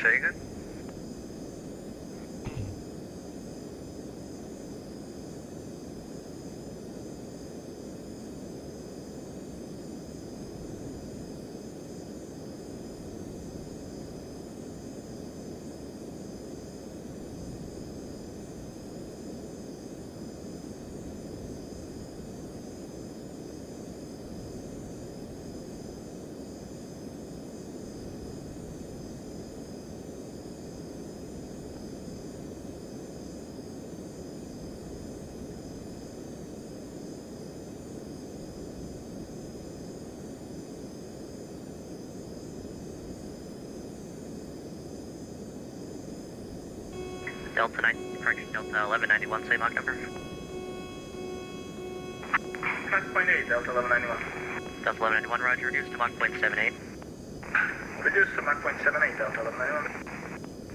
Say again? Delta 9, correction, Delta 1191, same Mach number. Mach 0.8, Delta 1191. Delta 1191, roger, reduced to Mach 0.78. Reduced to Mach 0.78, Delta 1191.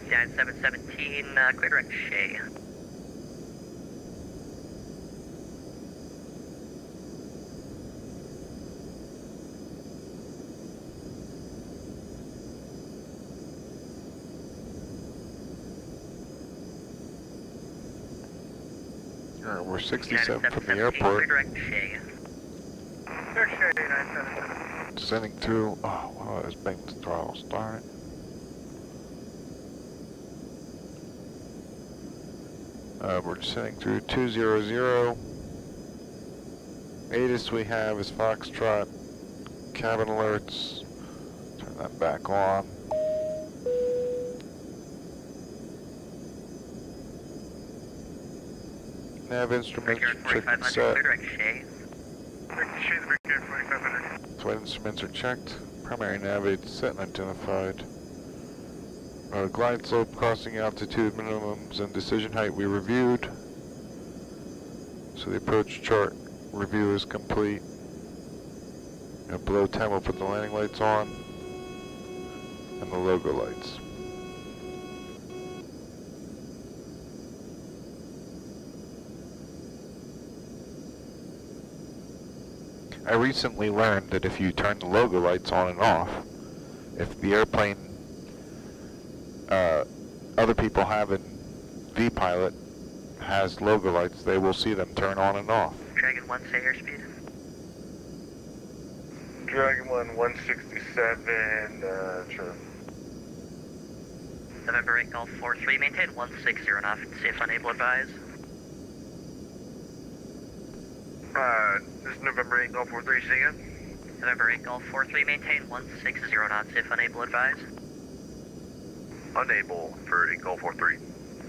9717, clear direct Shay. Alright, we're 67 from the airport. Clear direct Shay. Clear Shay 977. Descending through. Oh, wow, this thing's throttles, darn it. We're descending through 200. ATIS we have is Foxtrot. Cabin alerts. Turn that back on. Nav instruments checked and set. Clear direct Shay. Direct Shay, the Brigade 4500. Flight instruments are checked. Primary nav aids set and identified. Glide slope, crossing altitude minimums, and decision height we reviewed. So the approach chart review is complete. Below 10 we'll put the landing lights on and the logo lights. I recently learned that if you turn the logo lights on and off, if the airplane other people have in V-Pilot has logo lights, they will see them turn on and off. Dragon 1, say airspeed. Dragon 1, 167, sure. November 8 Golf 43, maintain 160 knots, safe unable advise. This is November 8 Golf 43, say again? November 8 Golf 43, maintain 160 knots, safe unable advise. Unable for 8 Golf 43.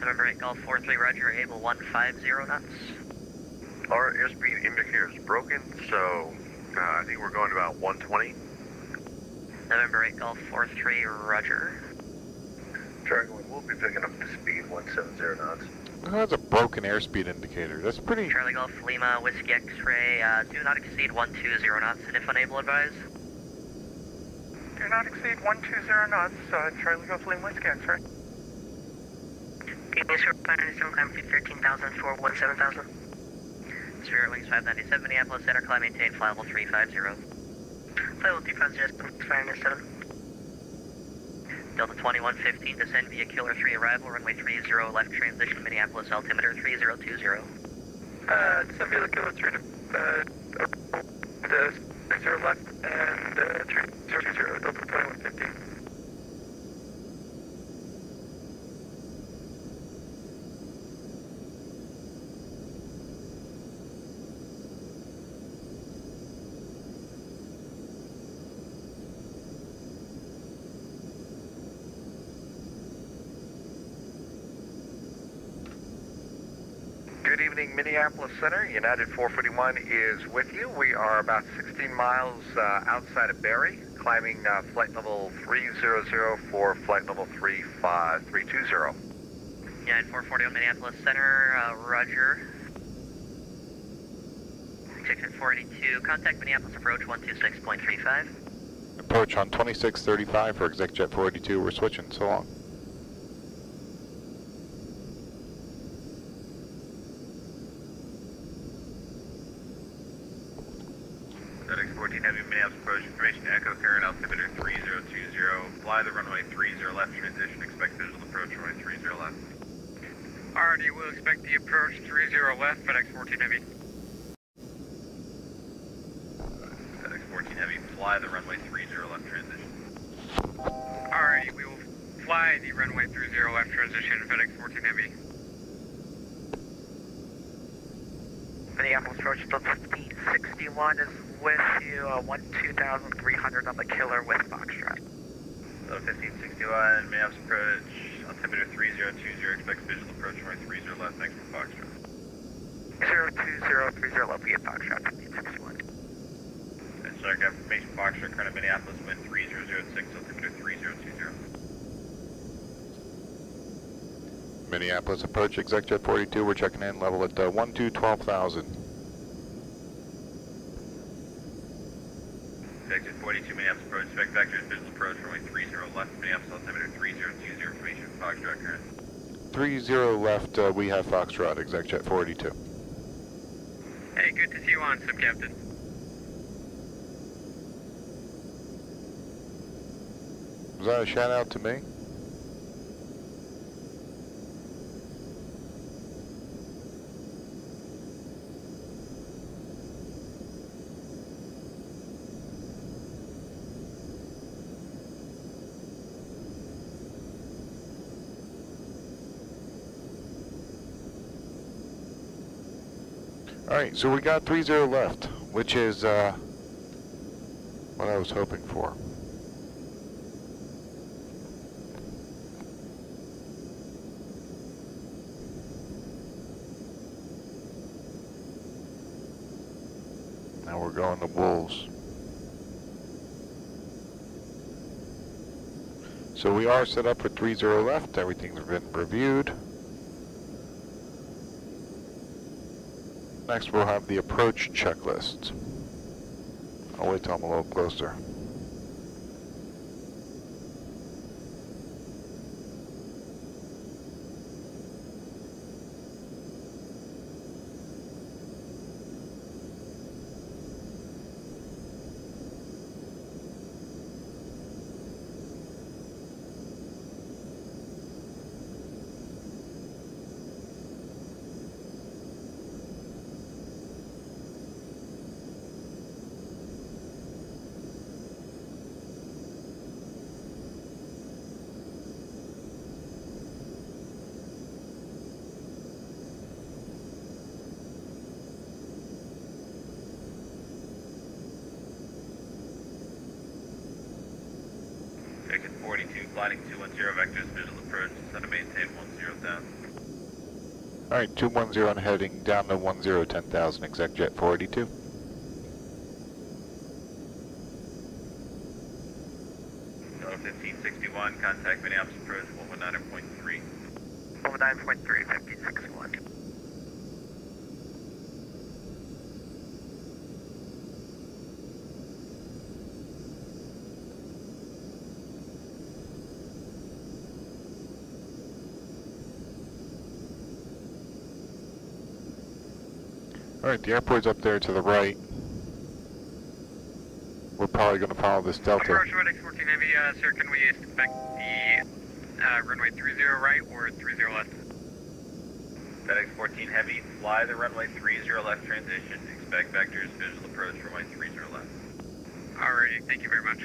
November 8 Golf 43, roger, able 150 knots. Our airspeed indicator is broken, so I think we're going about 120. November 8 Golf 43, roger. Dragon 1, we'll be picking up the speed 170 knots. That's a broken airspeed indicator. That's pretty... Charlie Golf Lima, Whiskey X-ray, do not exceed 120 knots, and if unable advise. Do not exceed 120 knots, Charlie Golf Lima Whiskey X-ray. Ignis refinery, still climb 13,000 for 17,000. Spirit Wings 597, Minneapolis Center, climb maintain, fly level 350. Fly level 350, Fire 7. Delta 2115, descend via Killer 3 arrival, runway 30, left transition, Minneapolis altimeter 3020. Descend via Killer 3 to 60 left and 3020, Delta 2115. Good evening, Minneapolis Center. United 441 is with you. We are about 16 miles outside of Barrie, climbing flight level 300 for flight level 320. United 441 Minneapolis Center, roger. Executive 482, contact Minneapolis approach 126.35. Approach on 2635 for Exec Jet 482. We're switching. So long. FedEx 14 Heavy, Minneapolis approach information Echo, current altimeter 3020, fly the runway 30 left transition, expect visual approach runway 30 left. Alrighty, we'll expect the approach 30 left, FedEx 14 Heavy. FedEx 14 Heavy, fly the runway 30 left transition. Alrighty, we will fly the runway 30 left transition, FedEx 14 Heavy. Minneapolis approach, Delta speed 61 is with you, 12,300 on the Killer with Foxtrot. Delta 1561, Minneapolis approach, altimeter 3020, expect visual approach runway 30 left, thanks for Foxtrot. 02030 left via Foxtrot, 1561. And sorry, confirmation Foxtrot, current Minneapolis, wind 3006, altimeter 3020. Minneapolis approach, ExecJet 42, we're checking in, level at 12,000. ExecJet 42, Minneapolis approach, spec vectors, visual approach, runway 30 left, Minneapolis altimeter 3020, information, Foxtrot current. 30 left, we have Foxtrot, ExecJet 42. Hey, good to see you on, Sub-Captain. Was that a shout out to me? Alright, so we got 30 left, which is what I was hoping for. Now we're going to Wolves. So we are set up for 30 left, everything's been reviewed. Next we'll have the approach checklist. I'll wait till I'm a little closer. Exit 42, gliding 210 vectors, visual approach, center maintain 10,000. Alright, 210 and heading down to 10,000, ExecJet 42. Delta 1561, contact Minneapolis approach 119.3. 119.3, 1561. Alright, the airport's up there to the right. We're probably going to follow this Delta. Approach FedEx 14 Heavy, sir, can we expect the runway 30 right or 30 left? FedEx 14 Heavy, fly the runway 30 left transition, expect vectors, visual approach, runway 30 left. Alrighty, thank you very much.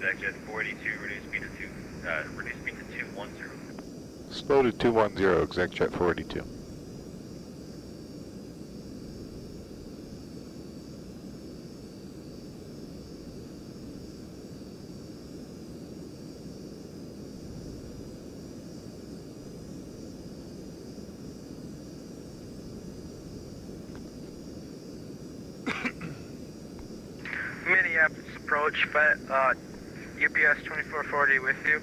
ExecJet 42, reduce speed to 210. Slow to 210, ExecJet 42. Minneapolis approach, UPS 2440 with you.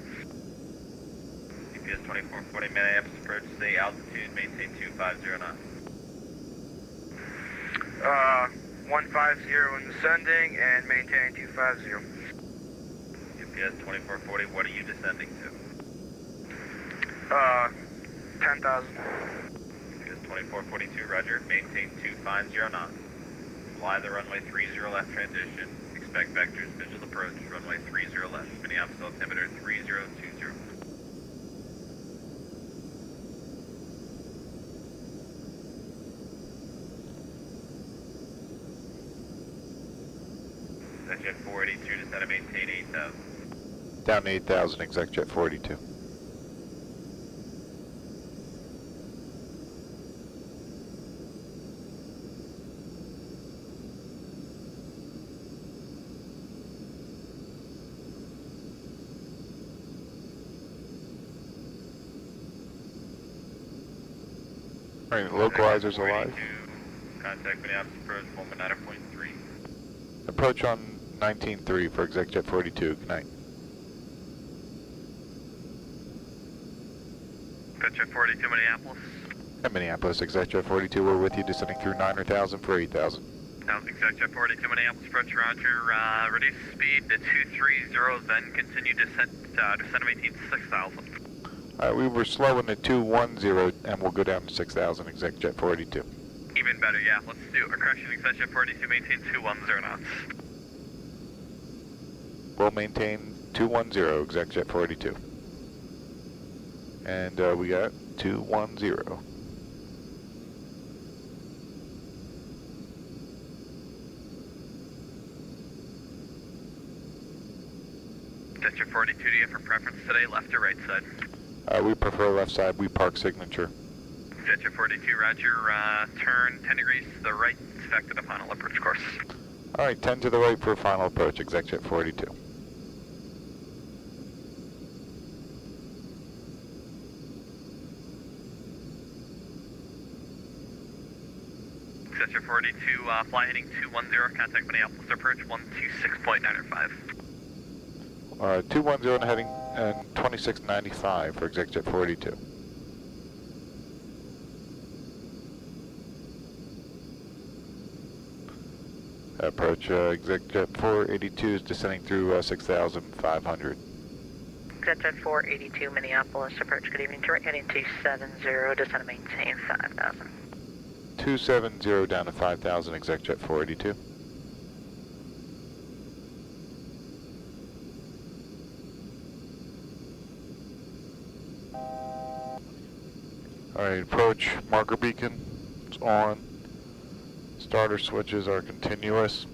UPS 2440, Minneapolis approach, stay altitude, maintain 250 knots. 150 when descending and maintain 250. UPS 2440, what are you descending to? 10,000. UPS 2442, roger, maintain 250 knots. Fly the runway 30 left transition. Expect vectors, visual approach, runway 30 left. Minneapolis altimeter 3020. ExecJet 482, descend and maintain 8,000. Down to 8,000, ExecJet 42. Alright, the localizer's alive. Contact Minneapolis approach 119.3. Approach on 19.3 for ExecJet 42. Good night. ExecJet 42 Minneapolis. At Minneapolis, ExecJet 42, we're with you, descending through 9,000 for 8,000. Now, ExecJet 42 Minneapolis, approach Roger, reduce speed to 230, then continue descent of maintain 6,000. We were slowing at 210, and we'll go down to 6,000, ExecJet 42. Even better, yeah, let's do a correction, ExecJet 42, maintain 210 knots. We'll maintain 210, ExecJet 42. And we got 210. ExecJet 42, do you have a preference today, left or right side? We prefer left side, we park signature. ExecJet 42, roger, turn 10 degrees to the right, expect the final approach course. Alright, 10 to the right for final approach, ExecJet 42. ExecJet 42, fly heading 210, contact Minneapolis approach 126.905. 210 and heading and 2695 for ExecJet 42. Approach ExecJet 482 is descending through 6,500. ExecJet 482 Minneapolis, approach, good evening, direct heading 270, descend and maintain 5,000. 270 down to 5,000, ExecJet 482. Alright, approach, marker beacon is on. Starter switches are continuous.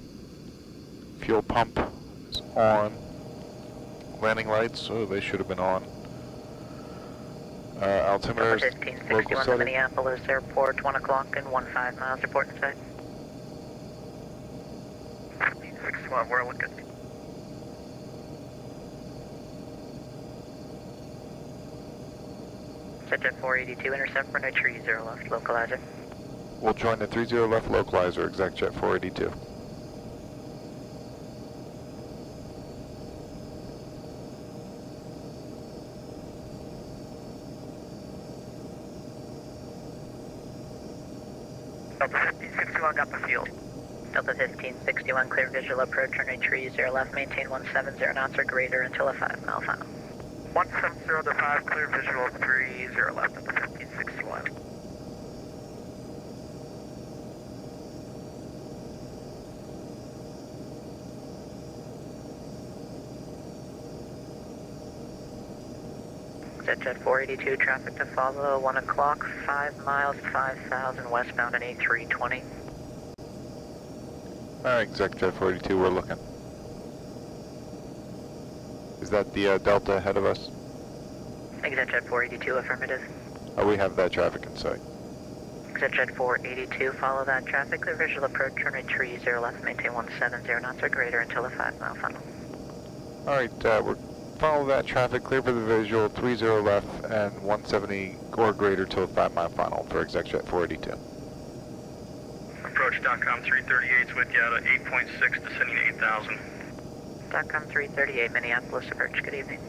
Fuel pump is on. Landing lights, oh, they should have been on. Altimeters, local 1561 setting. Minneapolis Airport, 1 o'clock and 15 miles, report in sight. 1561, we're looking. ExecJet 482, intercept runway 30 left, localizer. We'll join the 30 left localizer, ExecJet 482. Delta 1561 got the field. Delta 1561, clear visual approach, runway 30 left, maintain 170 knots or greater until a 5 mile final. 170 to 5, clear visual 30 left at the 1561. ExecJet 482, traffic to follow, 1 o'clock, 5 miles, 5,000 westbound and A320. Alright, ExecJet 482, we're looking. Is that the Delta ahead of us? ExecJet 482, affirmative. Oh, we have that traffic in sight. ExecJet 482, follow that traffic, clear visual approach, runway 30 left, maintain 170 knots or greater until a 5 mile final. Alright, we're follow that traffic, clear for the visual, 30 left and 170 or greater till 5 mile final for ExecJet 482. Approach .com 338 with you out of 8.6, descending to 8,000. .com 338, Minneapolis approach, good evening.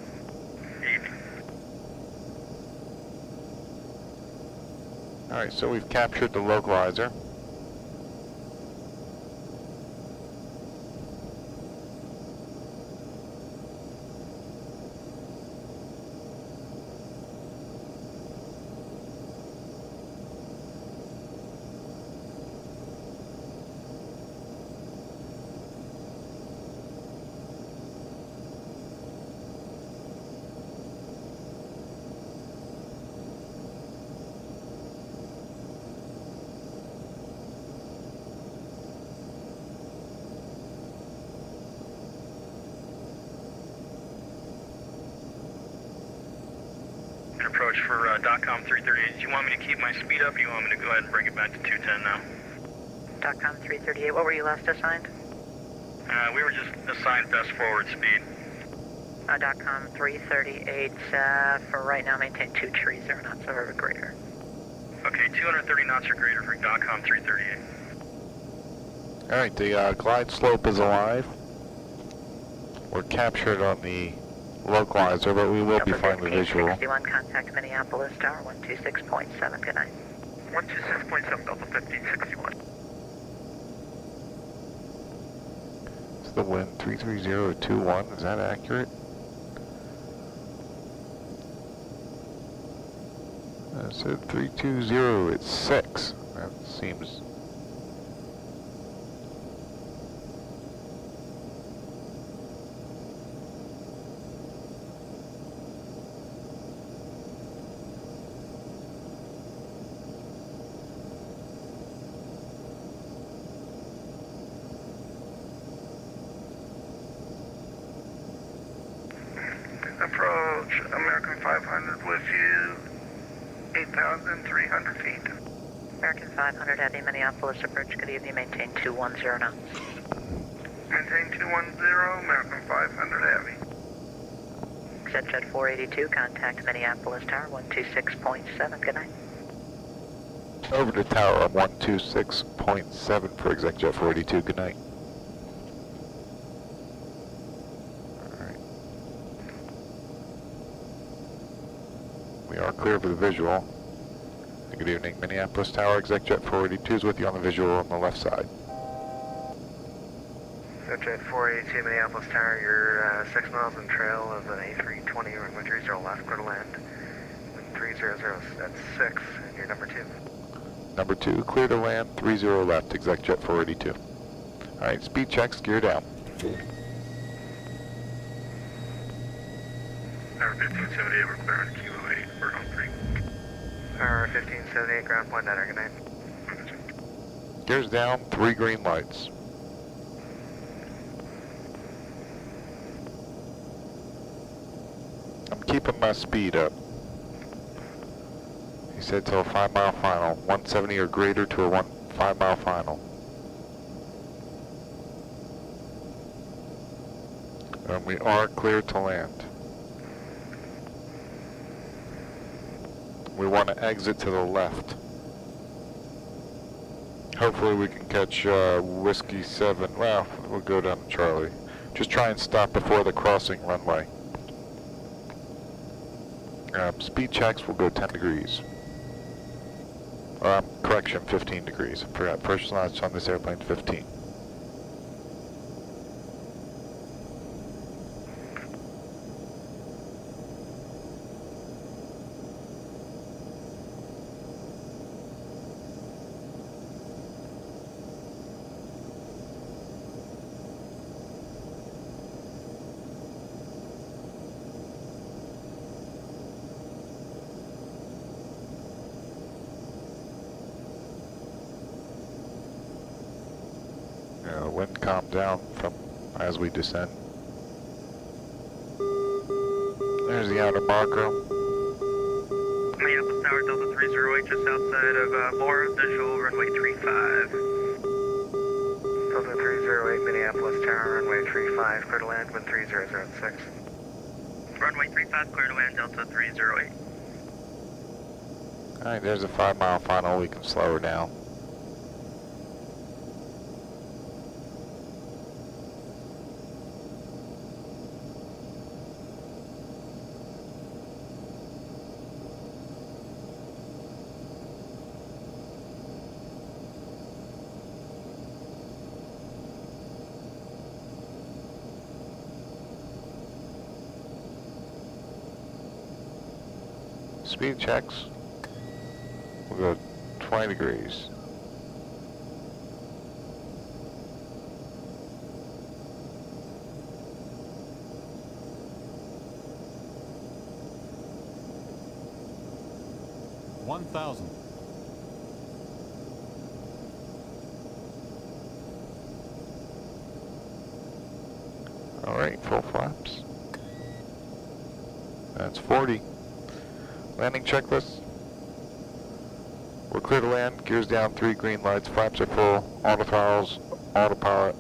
Evening. Alright, so we've captured the localizer. Approach for .com 338. Do you want me to keep my speed up or you want me to go ahead and bring it back to 210 now? .com 338, what were you last assigned? We were just assigned best forward speed. .com 338, for right now maintain 230 knots or greater. Okay, 230 knots or greater for .com 338. Alright, the glide slope is alive. We're captured on the localizer, but we will be fine with visual. 1561, contact Minneapolis Tower 126.7, good night. 126.7, Delta 1561. It's the wind 33021, is that accurate? I said 320, it's 6. That seems... Approach American 500 with you, 8,300 feet. American 500 Heavy, Minneapolis approach, good evening, maintain 210 knots. Maintain 210, American 500 Heavy. Jet 482, contact Minneapolis Tower 126.7, good night. Over to tower on 126.7 for exec jet 482, good night. We are clear for the visual. Good evening, Minneapolis Tower, exec jet 482 is with you on the visual on the left side. Exec jet 482, Minneapolis Tower, you're 6 miles in trail of an A320, runway 30 left, clear to land. Wind 300, that's 6, and you're number 2. Number 2, clear to land, 30 left, exec jet 482. Alright, speed checks, gear down. Tower 1578, we're clear on Kilo 8, we're on 3. Tower 1578, ground point, niner, good night. Gears down, 3 green lights. I'm keeping my speed up. He said till a 5-mile final, 170 or greater to a 5-mile final. And we are clear to land. We want to exit to the left. Hopefully we can catch Whiskey 7. Well, we'll go down to Charlie. Just try and stop before the crossing runway. Speed checks will go 10 degrees. Correction, 15 degrees. I forgot, first launch on this airplane, 15. Wind calm down from as we descend. There's the outer marker. Minneapolis Tower, Delta 308, just outside of Mora, visual runway 35. Delta 308, Minneapolis Tower, runway 35, clear to land, wind 3006. Runway 35, clear to land, Delta 308. Alright, there's a 5-mile final, we can slow her down. Speed checks. We'll go 20 degrees. $1,000. All right, full flaps. That's 40. Landing checklist. We're clear to land. Gears down, 3 green lights. Flaps are full. Auto throttles, autopilot,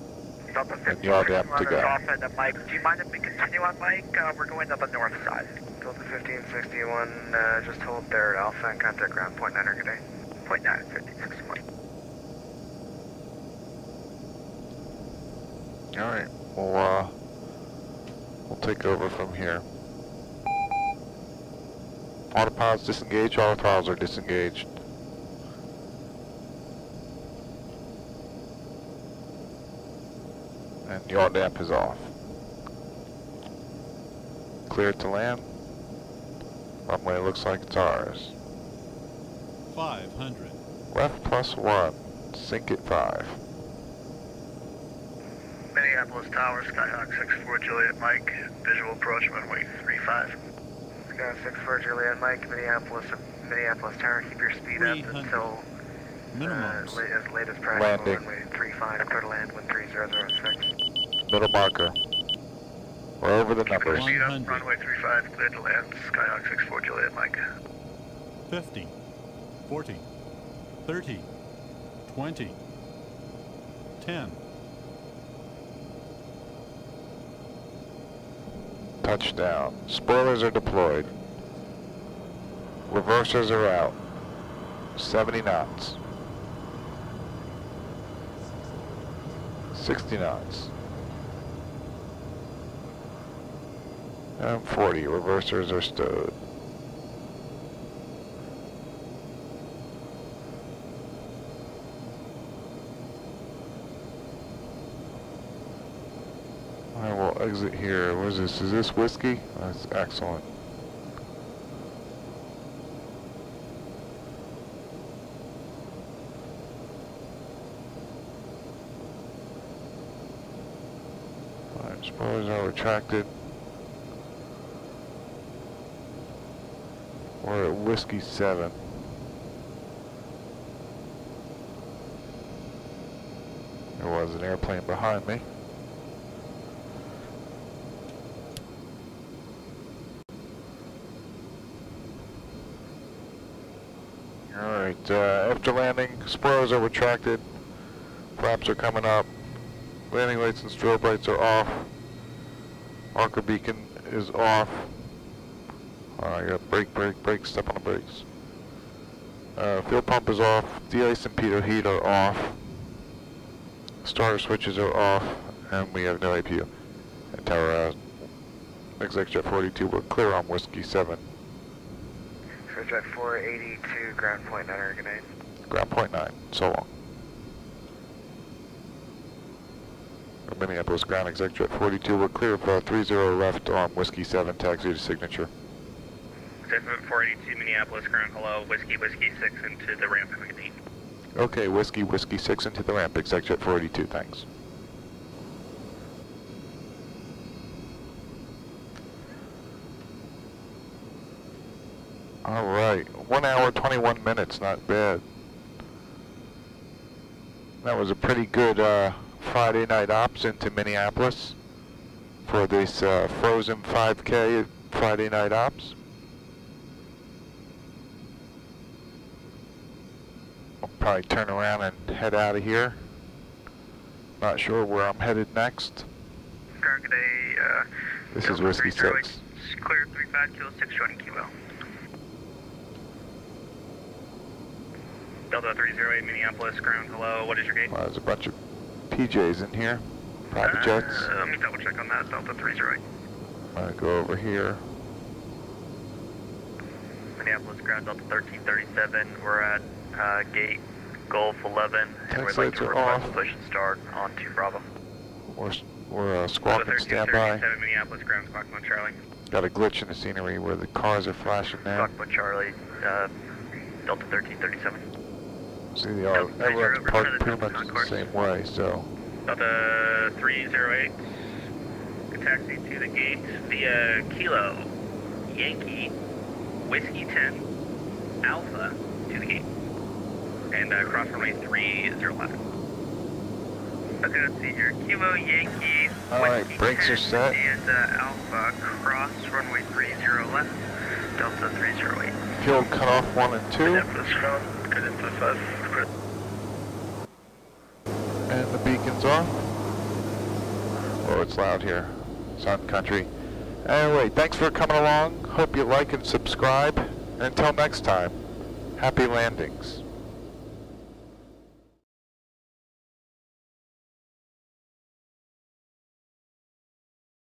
and yaw down to go. Off at the mic. Do you mind if we continue on mic? We're going to the north side. Delta 1561, just hold there at Alpha and contact ground point 9 good day. Point 9, 1561. All right, we'll We'll take over from here. Autopilots disengaged, all throttles are disengaged. And yaw damp is off. Clear to land. Runway looks like it's ours. 500. Left +1. Sink at 5. Minneapolis Tower, Skyhawk 64 Juliet Mike, visual approach runway 35. Skyhawk 64 Juliet Mike, Minneapolis Tower, keep your speed up until as late as practical. Landing. Runway 35, clear to land, wind 3006. Middle marker. We're over the numbers. Speed up, runway 35, clear to land, Skyhawk 64 Juliet Mike. 50, 40, 30, 20, 10. Touchdown. Spoilers are deployed. Reversers are out. 70 knots. 60 knots. And 40. Reversers are stowed. I will exit here. What is this? Is this whiskey? That's excellent. Alright, spoilers are retracted. We're at whiskey 7. There was an airplane behind me. Alright, after landing, spoilers are retracted, flaps are coming up, landing lights and strobe lights are off, marker beacon is off. Alright, I got brake, step on the brakes. Fuel pump is off, de-ice and pitot heat are off, starter switches are off, and we have no APU. And tower exec 42, we're clear on whiskey 7. Jet 482, ground point 9, Oregon 8. Ground point 9, so long. Minneapolis ground exec jet 42, we're clear of 30 left on whiskey 7, taxi to signature. Jet 482, Minneapolis ground, hello, whiskey 6 into the ramp, Oregon 8. Okay, whiskey 6 into the ramp, exec jet 482, thanks. Alright, 1 hour, 21 minutes, not bad. That was a pretty good Friday night ops into Minneapolis for this frozen 5K Friday night ops. I'll probably turn around and head out of here. Not sure where I'm headed next. This is whiskey 6. Clear 35 kilo 6 joining kilo. Delta 308, Minneapolis ground, hello, what is your gate? Well, there's a bunch of PJs in here, private jets. Let me double check on that, Delta 308. I'm gonna go over here. Minneapolis ground, Delta 1337, we're at gate Gulf 11, and we'd like to request push and start on to Bravo. We're squawking standby. Minneapolis ground, squawk 1 Charlie. Got a glitch in the scenery where the cars are flashing now. Squawk 1 Charlie, Delta 1337. See, everyone's parked pretty much the same way, so. Delta 308, taxi to the gate via Kilo, Yankee, Whiskey 10, Alpha to the gate. And cross runway 30 left. Okay, let's see here. Kilo, Yankee, Alright, brakes are set. And Alpha, cross runway 30 left, Delta 308. Fuel cut off 1 and 2. And the beacon's off. Oh, it's loud here. Sun country. Anyway, thanks for coming along. Hope you like and subscribe. And until next time, happy landings.